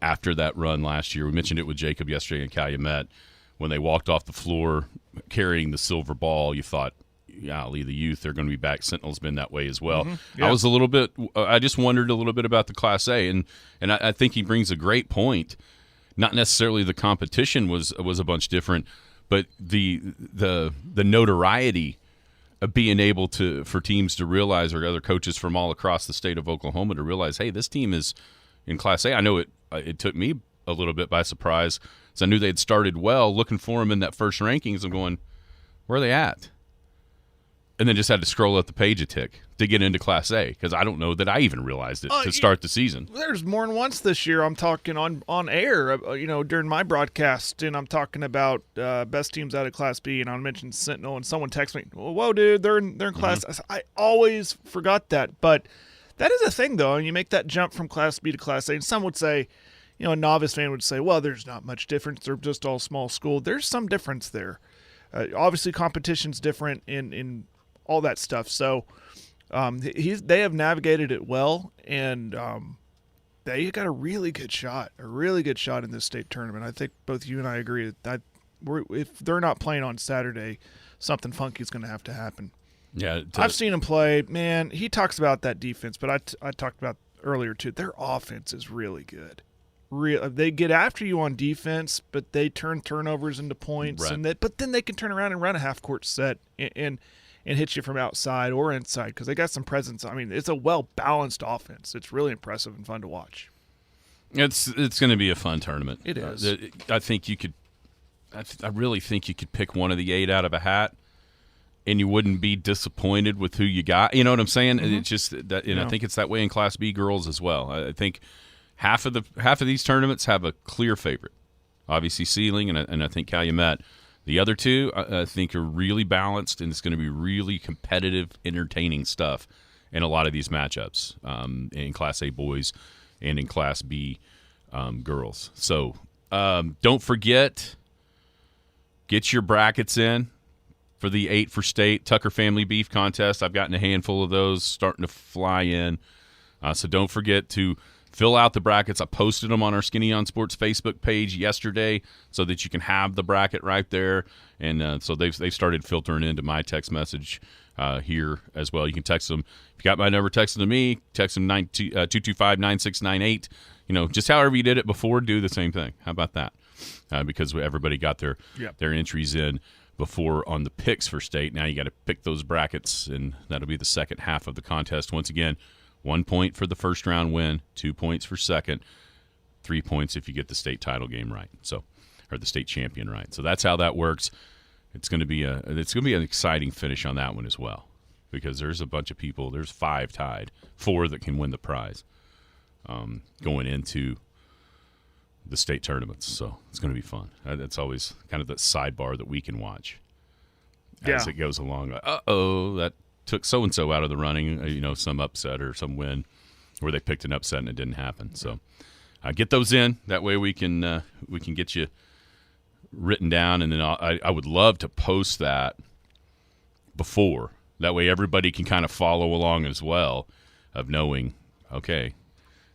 after that run last year. We mentioned it with Jacob yesterday in Calumet. When they walked off the floor carrying the silver ball, you thought, golly, the youth are going to be back. Sentinel's been that way as well. Mm-hmm. Yeah. I just wondered a little bit about the Class A, and I think he brings a great point. Not necessarily the competition was a bunch different, but the notoriety of being able for teams to realize, or other coaches from all across the state of Oklahoma to realize, hey, this team is in Class A. I know it took me a little bit by surprise, because I knew they had started well, looking for them in that first rankings and going, where are they at? And then just had to scroll up the page a tick to get into Class A, because I don't know that I even realized it to start the season. There's more than once this year I'm talking on air, during my broadcast, and I'm talking about best teams out of Class B, and I mentioned Sentinel, and someone texts me, whoa, dude, they're in Class A. I always forgot that, but that is a thing, though, and you make that jump from Class B to Class A, and some would say, a novice fan would say, well, there's not much difference. They're just all small school. There's some difference there. Obviously, competition's different in all that stuff. So they have navigated it well, and they got a really good shot in this state tournament. I think both you and I agree that if they're not playing on Saturday, something funky is going to have to happen. Yeah, I've seen him play. Man, he talks about that defense, but I talked about earlier too. Their offense is really good. They get after you on defense, but they turn turnovers into points, right. But then they can turn around and run a half-court set and hit you from outside or inside, because they got some presence. I mean, it's a well-balanced offense. It's really impressive and fun to watch. It's going to be a fun tournament. It is. I really think you could pick one of the 8 out of a hat, and you wouldn't be disappointed with who you got. You know what I'm saying? Mm-hmm. It's just that, I think it's that way in Class B girls as well. I think half of these tournaments have a clear favorite. Obviously, Sealing and I think Calumet. The other two, I think, are really balanced, and it's going to be really competitive, entertaining stuff in a lot of these matchups in Class A boys and in Class B girls. So don't forget, get your brackets in for the 8 for State Tucker Family Beef Contest. I've gotten a handful of those starting to fly in. So don't forget to fill out the brackets. I posted them on our Skinny on Sports Facebook page yesterday so that you can have the bracket right there. And so they've started filtering into my text message here as well. You can text them. If you got my number texted to me, text them 225-9698. Just however you did it before, do the same thing. How about that? Because everybody got their entries in before on the picks for state. Now you got to pick those brackets, and that'll be the second half of the contest. Once again, 1 point for the first round win, 2 points for second, 3 points if you get the state title game right. Or the state champion right. So that's how that works. It's going to be an exciting finish on that one as well, because there's a bunch of people. There's 5 tied, 4 that can win the prize going into the state tournaments. So it's going to be fun. That's always kind of the sidebar that we can watch as it goes along. That took so-and-so out of the running, some upset or some win where they picked an upset and it didn't happen. So get those in. That way we can get you written down, and then I would love to post that before. That way everybody can kind of follow along as well, of knowing, okay,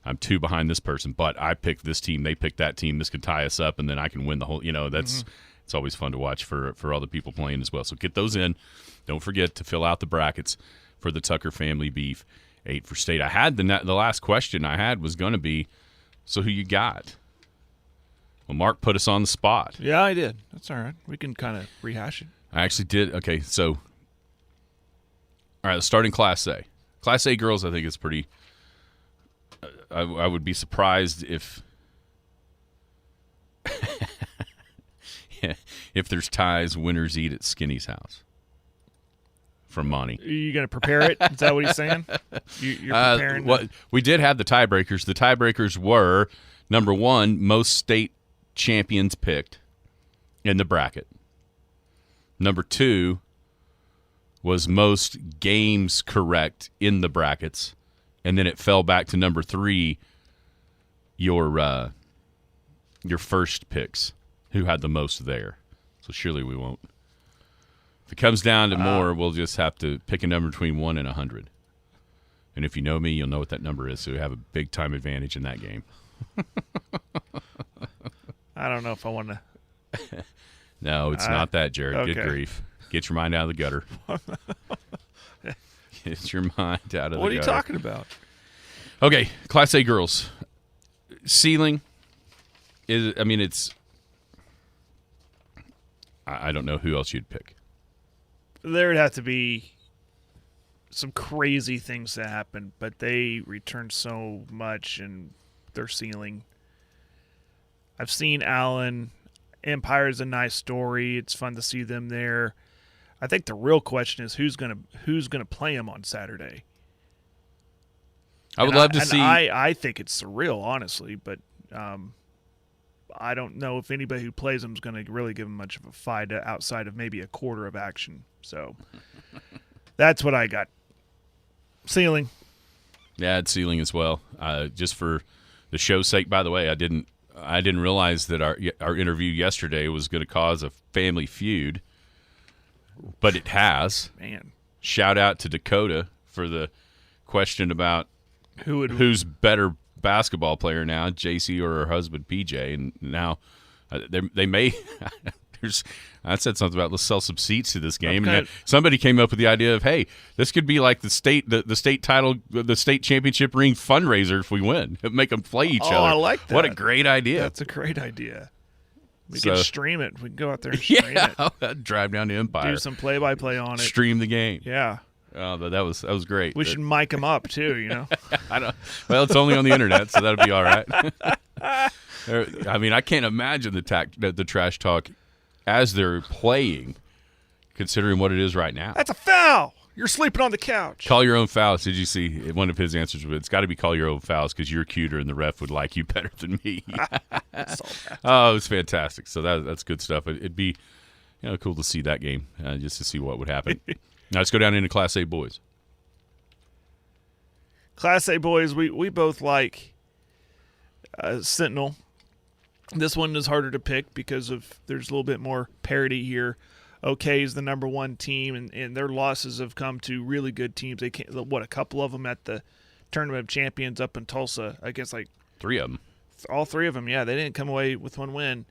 I'm 2 behind this person, but I picked this team, they picked that team, this could tie us up, and then I can win the whole, that's it's always fun to watch for all the people playing as well. So get those in. Don't forget to fill out the brackets for the Tucker Family Beef 8 for State. I had the last question I had was going to be, so who you got? Well, Mark put us on the spot. Yeah, I did. That's all right. We can kind of rehash it. I actually did. Okay, so all right, let's start in Class A. Class A girls, I think it's pretty. I would be surprised if if there's ties, winners eat at Skinny's house. From Monty. Are you going to prepare it? Is that what he's saying? You're preparing? We did have the tiebreakers. The tiebreakers were, number one, most state champions picked in the bracket. Number two was most games correct in the brackets. And then it fell back to number three, your first picks, who had the most there. So surely we won't. If it comes down to more, we'll just have to pick a number between 1 and 100. And if you know me, you'll know what that number is, so you have a big-time advantage in that game. I don't know if I want to. No, it's not that, Jared. Okay. Good grief. Get your mind out of the gutter. Get your mind out of the gutter. What are you talking about? Okay, Class A girls. Ceiling is, I mean, it's, I don't know who else you'd pick. There would have to be some crazy things to happen, but they return so much in their ceiling. I've seen Allen. Empire is a nice story. It's fun to see them there. I think the real question is who's gonna play them on Saturday. I would love to see. I think it's surreal, honestly, but I don't know if anybody who plays them is going to really give them much of a fight outside of maybe a quarter of action. So that's what I got. Ceiling. Yeah, it's ceiling as well. Just for the show's sake, by the way, I didn't realize that our interview yesterday was going to cause a family feud, but it has. Man. Shout out to Dakota for the question about who's better basketball player now, JC or her husband PJ, and now they may. I said something about let's sell some seats to this game, and somebody came up with the idea of, hey, this could be like the state title, the state championship ring fundraiser if we win. Make them play each other. I like that. What a great idea! That's a great idea. We can stream it. We can go out there and stream it. Drive down to Empire. Do some play-by-play on it. Stream the game. Yeah. Oh, but that was great. We should mic them up too, you know. Well, it's only on the internet, so that'll be all right. I mean, I can't imagine the trash talk as they're playing, considering what it is right now. That's a foul. You're sleeping on the couch. Call your own fouls. Did you see one of his answers? It's got to be call your own fouls because you're cuter and the ref would like you better than me. Oh, it was fantastic. So that's good stuff. It'd be cool to see that game just to see what would happen. Now let's go down into Class A boys. Class A boys, we both like Sentinel. This one is harder to pick because there's a little bit more parity here. OK is the number one team, and their losses have come to really good teams. They can't, a couple of them at the Tournament of Champions up in Tulsa. I guess like 3 of them. All 3 of them, yeah. They didn't come away with one win.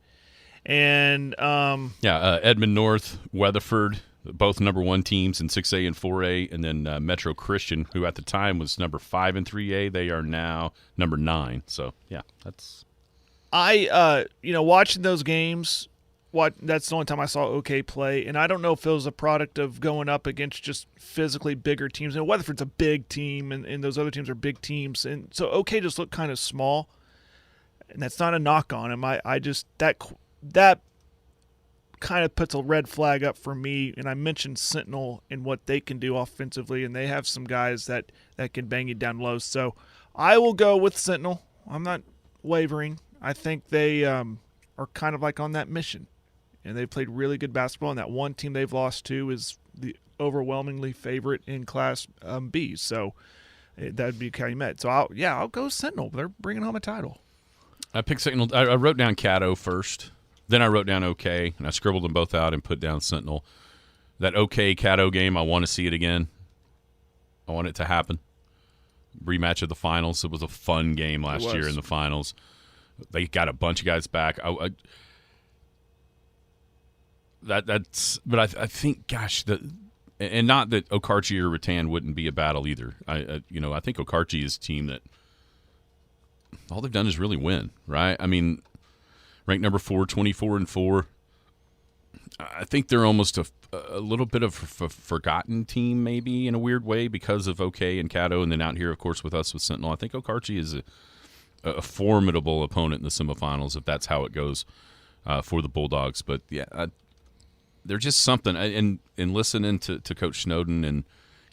And Edmond North, Weatherford, both number 1 teams in 6A and 4A, and then Metro Christian, who at the time was number 5 in 3A. They are now number 9. So yeah, that's. Watching those games, that's the only time I saw OK play, and I don't know if it was a product of going up against just physically bigger teams. And Weatherford's a big team, and those other teams are big teams, and so OK just looked kind of small, and that's not a knock on him. I just that kind of puts a red flag up for me. And I mentioned Sentinel and what they can do offensively, and they have some guys that can bang you down low. So I will go with Sentinel. I'm not wavering. I think they are kind of like on that mission, and they've played really good basketball, and that one team they've lost to is overwhelmingly favorite in Class B. So that would be Calumet. So I'll go Sentinel. They're bringing home a title. I picked Sentinel. I wrote down Caddo first. Then I wrote down OK, and I scribbled them both out and put down Sentinel. That OK Caddo game, I want to see it again. I want it to happen. Rematch of the finals. It was a fun game last year in the finals. They got a bunch of guys back. But I think, gosh, and not that Okarche or Rattan wouldn't be a battle either. I think Okarche is a team that all they've done is really win, right? I mean, ranked number 4, 24-4. I think they're almost a little bit of a forgotten team, maybe in a weird way, because of OK and Caddo, and then out here, of course, with us with Sentinel. I think Okarche is a formidable opponent in the semifinals if that's how it goes for the Bulldogs. But yeah, they're just something. And listening to Coach Snowden, and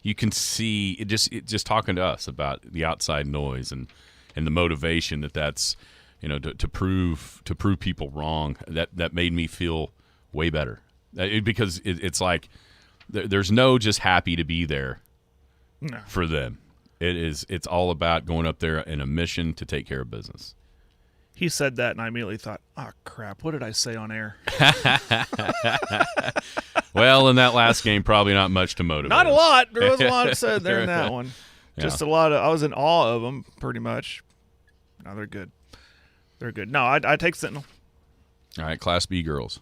you can see it just talking to us about the outside noise and the motivation that's to prove people wrong. That made me feel way better because it's like there's no just happy to be there for them. It's all about going up there in a mission to take care of business. He said that, and I immediately thought, oh, crap, what did I say on air? Well, in that last game, probably not much to motivate. Not a lot. There was a lot said there in that one. Yeah. Just a lot of – I was in awe of them pretty much. No, they're good. They're good. No, I take Sentinel. All right, Class B girls.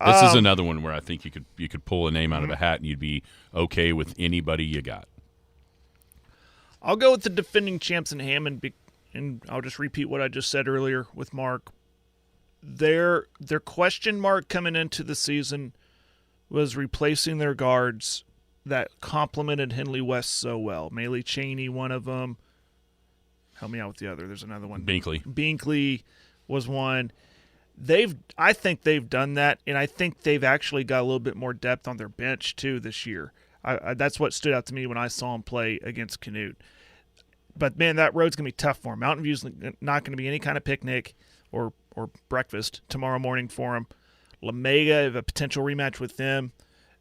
This is another one where I think you could pull a name out of a hat and you'd be okay with anybody you got. I'll go with the defending champs in Hammond, and I'll just repeat what I just said earlier with Mark. Their question mark coming into the season was replacing their guards that complemented Henley West so well. Maylee Cheney, one of them. Help me out with the other. There's another one. Binkley was one. I think they've done that, and I think they've actually got a little bit more depth on their bench too this year. That's what stood out to me when I saw them play against Canute. But man, that road's gonna be tough for them. Mountain View's not gonna be any kind of picnic or breakfast tomorrow morning for them. Lamega, if a potential rematch with them,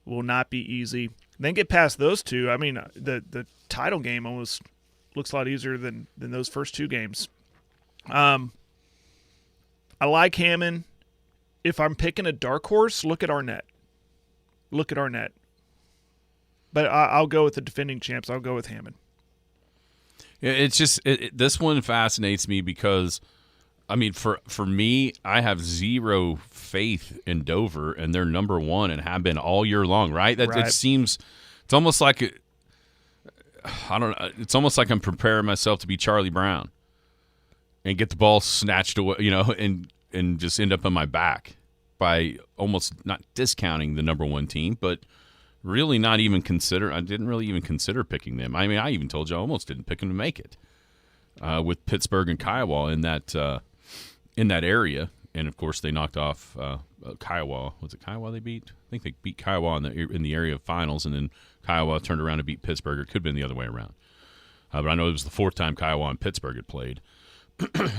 will not be easy. Then get past those two. I mean, the title game almost looks a lot easier than those first two games. I like Hammond. If I'm picking a dark horse, look at Arnett. But I'll go with the defending champs. I'll go with Hammond. It's just this one fascinates me because, I mean, for me, I have zero faith in Dover, and they're number one and have been all year long. Right? It seems it's almost like I don't know. It's almost like I'm preparing myself to be Charlie Brown and get the ball snatched away, and just end up on my back by almost not discounting the number one team, but really not even consider. I didn't really even consider picking them. I mean, I even told you I almost didn't pick them to make it with Pittsburgh and Kiowa in that area, and of course they knocked off Kiowa. Was it Kiowa they beat? I think they beat Kiowa in the area finals, and then Kiowa turned around and beat Pittsburgh. It could have been the other way around, but I know it was the fourth time Kiowa and Pittsburgh had played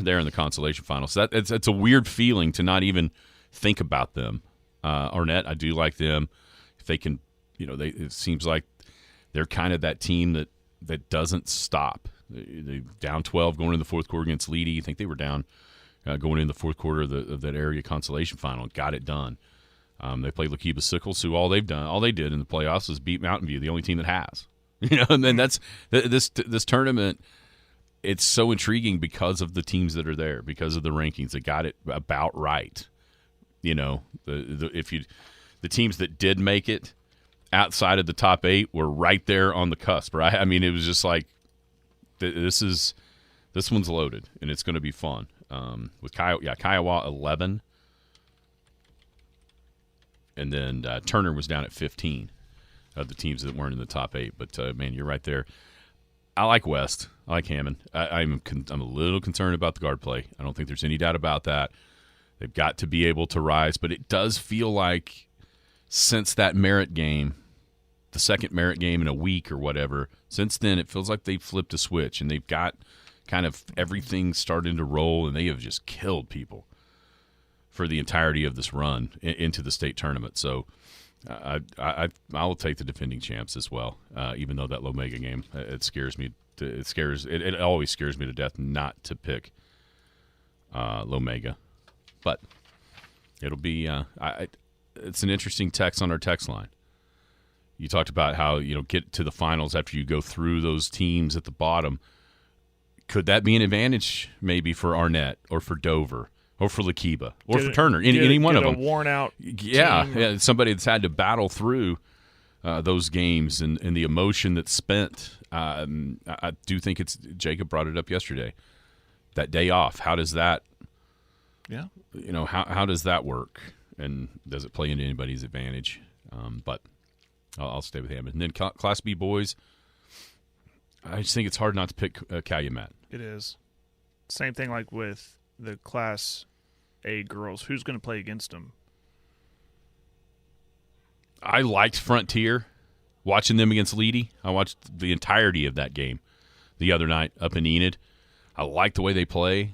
there in the consolation final. So it's a weird feeling to not even think about them. Arnett, I do like them. If they can, it seems like they're kind of that team that doesn't stop. They down 12 going into the fourth quarter against Leedy. I think they were down going into the fourth quarter of that area consolation final and got it done. They played Lakiba Sickles, who all they did in the playoffs was beat Mountain View, the only team that has. And then that's this tournament. It's so intriguing because of the teams that are there, because of the rankings. They got it about right. The teams that did make it outside of the top 8 were right there on the cusp, right? I mean, it was just like this one's loaded, and it's going to be fun. With Kiowa 11, and then Turner was down at 15 of the teams that weren't in the top 8. But man, you're right there. I like West. I like Hammond. I'm a little concerned about the guard play. I don't think there's any doubt about that. They've got to be able to rise, but it does feel like since that Merritt game, the second Merritt game in a week or whatever, since then it feels like they've flipped a switch and they've got kind of everything starting to roll, and they have just killed people for the entirety of this run into the state tournament. So I will take the defending champs as well, even though that Lomega game, it scares me. It always scares me to death not to pick Lomega. But it'll be it's an interesting text on our text line. You talked about how get to the finals after you go through those teams at the bottom. Could that be an advantage maybe for Arnett or for Dover or for Lakiba or for Turner? Any one of them. Worn out. Yeah, somebody that's had to battle through those games and the emotion that's spent. I do think Jacob brought it up yesterday. That day off, how does that Yeah. How does that work? And does it play into anybody's advantage? But I'll stay with Hammond. And then Class B boys, I just think it's hard not to pick Calumet. It is. Same thing like with the Class A girls. Who's going to play against them? I liked Frontier, watching them against Leedy. I watched the entirety of that game the other night up in Enid. I like the way they play.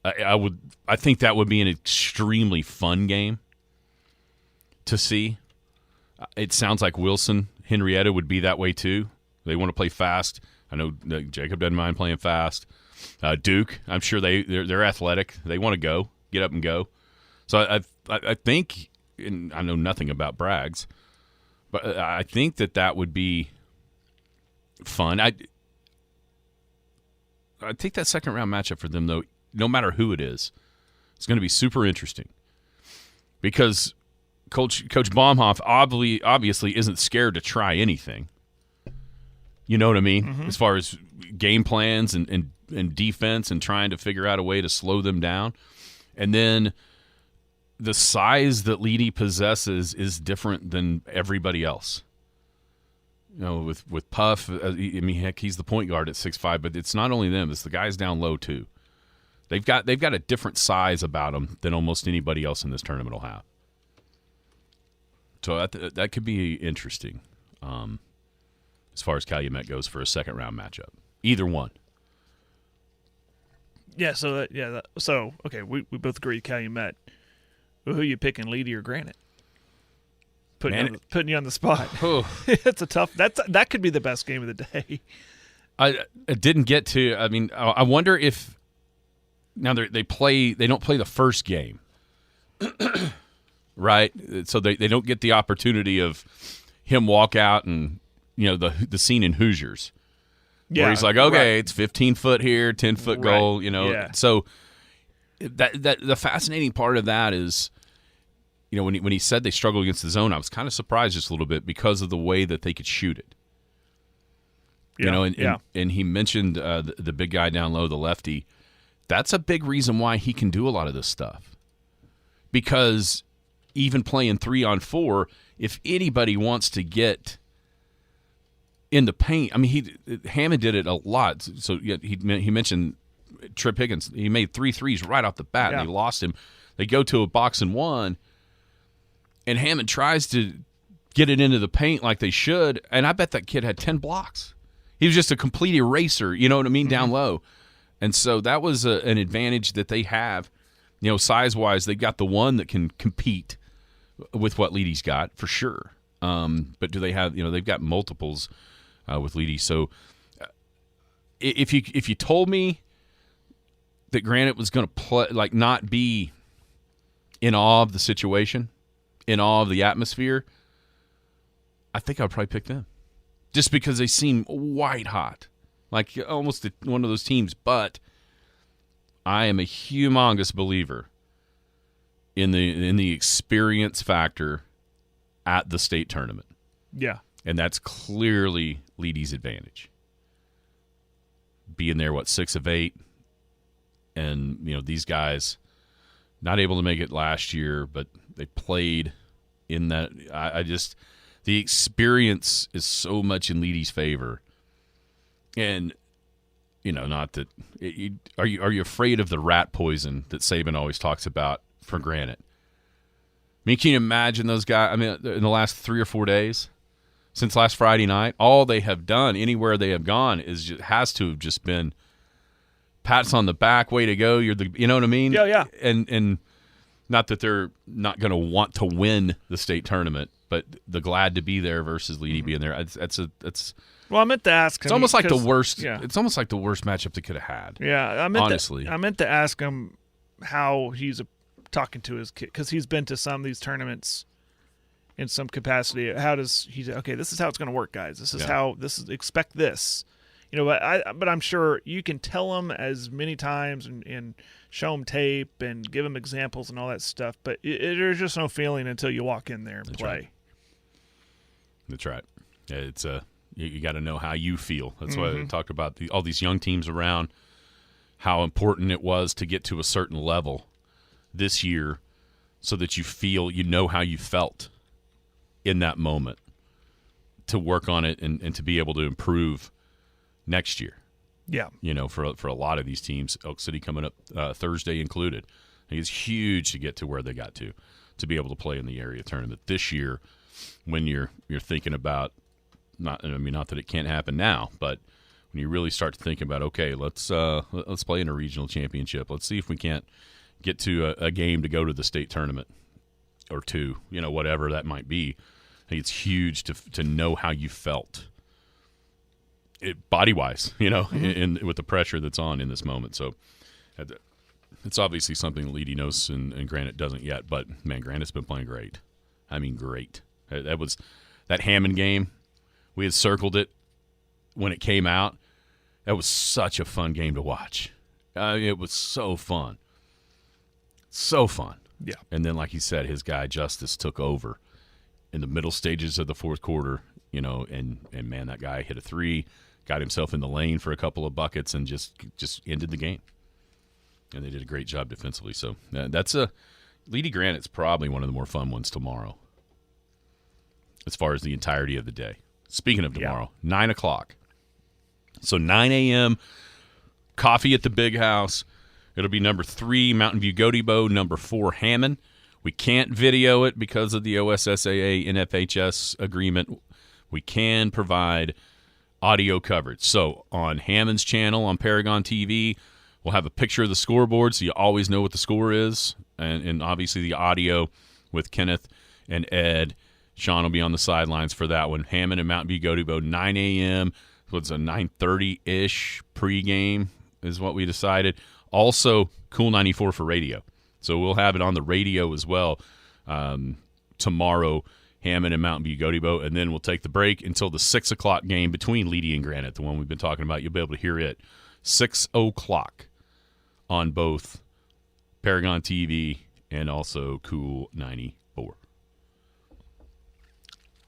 I think that would be an extremely fun game to see. It sounds like Wilson, Henrietta would be that way too. They want to play fast. I know Jacob doesn't mind playing fast. Duke, I'm sure they're athletic. They want to get up and go. So I think, and I know nothing about Braggs, but I think that would be fun. I take that second round matchup for them though. No matter who it is, it's going to be super interesting because Coach Baumhoff obviously isn't scared to try anything. You know what I mean? Mm-hmm. As far as game plans and defense and trying to figure out a way to slow them down. And then the size that Leedy possesses is different than everybody else. With Puff, heck, he's the point guard at 6'5", but it's not only them, it's the guys down low too. They've got a different size about them than almost anybody else in this tournament will have. So that could be interesting as far as Calumet goes for a second round matchup. Either one. Yeah. So okay, we both agree Calumet. Well, who are you picking, Leedy or Granite? Putting you on the spot. Oh. It's a tough. That could be the best game of the day. I didn't get to. I mean, I wonder if now they don't play the first game, right? So they don't get the opportunity of him walk out and the scene in Hoosiers, where he's like, okay, right. It's 15 foot here, 10-foot goal, Yeah. So that the fascinating part of that is. When he said they struggle against the zone, I was kind of surprised just a little bit because of the way that they could shoot it. And he mentioned the big guy down low, the lefty. That's a big reason why he can do a lot of this stuff. Because even playing 3-on-4, if anybody wants to get in the paint, I mean, Hammond did it a lot. So he mentioned Trip Higgins. He made 3 threes right off the bat, and they lost him. They go to a box and one. And Hammond tries to get it into the paint like they should, and I bet that kid had 10 blocks. He was just a complete eraser, you know what I mean, down low. And so that was an advantage that they have. Size-wise, they've got the one that can compete with what Leedy's got, for sure. But do they have, they've got multiples with Leedy. So if you told me that Granite was going to play, like not be in awe of the situation, in awe of the atmosphere, I think I'd probably pick them. Just because they seem white hot. Like almost one of those teams. But I am a humongous believer in the experience factor at the state tournament. Yeah. And that's clearly Leedy's advantage. Being there, 6 of 8. And, these guys not able to make it last year, but they played in that. The experience is so much in Leedy's favor, and not that. Are you afraid of the rat poison that Saban always talks about for Granite? I mean, can you imagine those guys? I mean, in the last 3 or 4 days, since last Friday night, all they have done anywhere they have gone has to have just been pats on the back, way to go. You're you know what I mean? Yeah. And not that they're not going to want to win the state tournament, but the glad to be there versus Leedy being there. It's. Well, I meant to ask him. It's almost like the worst. Yeah. It's almost like the worst matchup they could have had. Yeah, honestly, I meant to ask him how he's talking to his kid, because he's been to some of these tournaments in some capacity. How does he? Okay, this is how it's going to work, guys. This is how expect this. But I'm sure you can tell them as many times and show them tape and give them examples and all that stuff. But there's just no feeling until you walk in there and play. Right. That's right. It's you got to know how you feel. That's why I talked about all these young teams around, how important it was to get to a certain level this year so that you know how you felt in that moment, to work on it and to be able to improve next year. Yeah. For a lot of these teams, Elk City coming up Thursday included. I think it's huge to get to where they got to be able to play in the area tournament this year. When you're thinking about not that it can't happen now, but when you really start to think about, okay, let's play in a regional championship. Let's see if we can't get to a game to go to the state tournament or two, whatever that might be. I think it's huge to know how you felt body-wise, with the pressure that's on in this moment. So it's obviously something Leedy knows and Granite doesn't yet, but, man, Granite's been playing great. I mean, great. That Hammond game, we had circled it when it came out. That was such a fun game to watch. It was so fun. So fun. Yeah. And then, like he said, his guy Justice took over in the middle stages of the fourth quarter, and man, that guy hit a three, got himself in the lane for a couple of buckets, and just ended the game. And they did a great job defensively. So that's Leedy Granite's probably one of the more fun ones tomorrow, as far as the entirety of the day. Speaking of tomorrow, 9 o'clock. So 9 a.m., coffee at the Big House. It'll be number 3, Mountain View Gotebo, number 4, Hammond. We can't video it because of the OSSAA NFHS agreement. We can provide audio coverage. So on Hammond's channel on Paragon TV, we'll have a picture of the scoreboard so you always know what the score is. And obviously the audio with Kenneth and Ed. Sean will be on the sidelines for that one. Hammond and Mountain View Gotebo, 9 a.m. What's a 9:30-ish pregame is what we decided. Also, Cool 94 for radio. So we'll have it on the radio as well tomorrow, Hammond and Mountain View Gotebo, and then we'll take the break until the 6 o'clock game between Leedy and Granite, the one we've been talking about. You'll be able to hear it 6 o'clock on both Paragon TV and also Cool 94.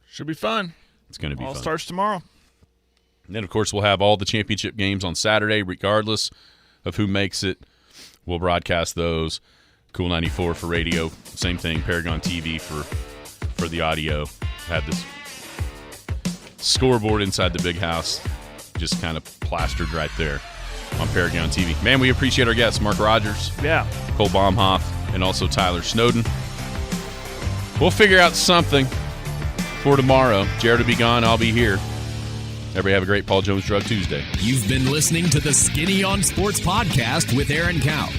Should be fun. It's going to be fun. All starts tomorrow. And then, of course, we'll have all the championship games on Saturday, regardless of who makes it. We'll broadcast those. Cool 94 for radio. Same thing, Paragon TV for the audio. Had this scoreboard inside the Big House just kind of plastered right there on Paragon TV. Man, we appreciate our guests, Mark Rodgers, Cole Baumhoff, and also Tyler Snowden. We'll figure out something for tomorrow. Jared will be gone. I'll be here. Everybody have a great Paul Jones Drug Tuesday. You've been listening to the Skinny on Sports podcast with Aaron Cow.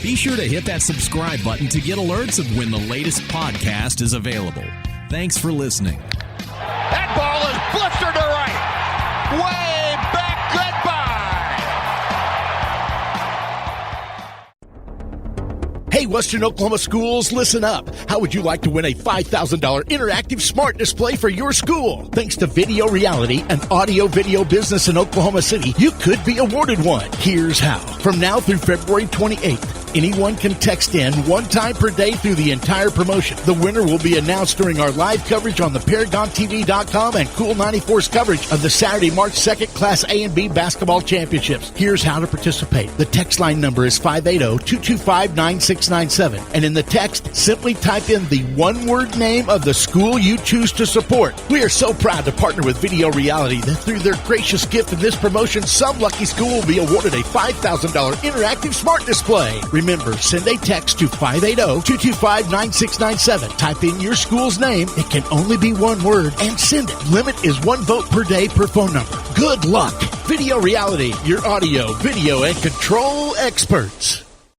Be sure to hit that subscribe button to get alerts of when the latest podcast is available. Thanks for listening. That ball is blistered to right. Way back. Goodbye. Hey, Western Oklahoma schools, listen up. How would you like to win a $5,000 interactive smart display for your school? Thanks to Video Reality, an audio-video business in Oklahoma City, you could be awarded one. Here's how. From now through February 28th, anyone can text in one time per day through the entire promotion. The winner will be announced during our live coverage on the ParagonTV.com and Cool 94's coverage of the Saturday, March 2nd Class A and B basketball championships. Here's how to participate. The text line number is 580-225-9697. And in the text, simply type in the one-word name of the school you choose to support. We are so proud to partner with Video Reality that through their gracious gift of this promotion, some lucky school will be awarded a $5,000 interactive smart display. Remember, send a text to 580-225-9697. Type in your school's name. It can only be one word, and send it. Limit is 1 vote per day per phone number. Good luck. Video Reality, your audio, video, and control experts.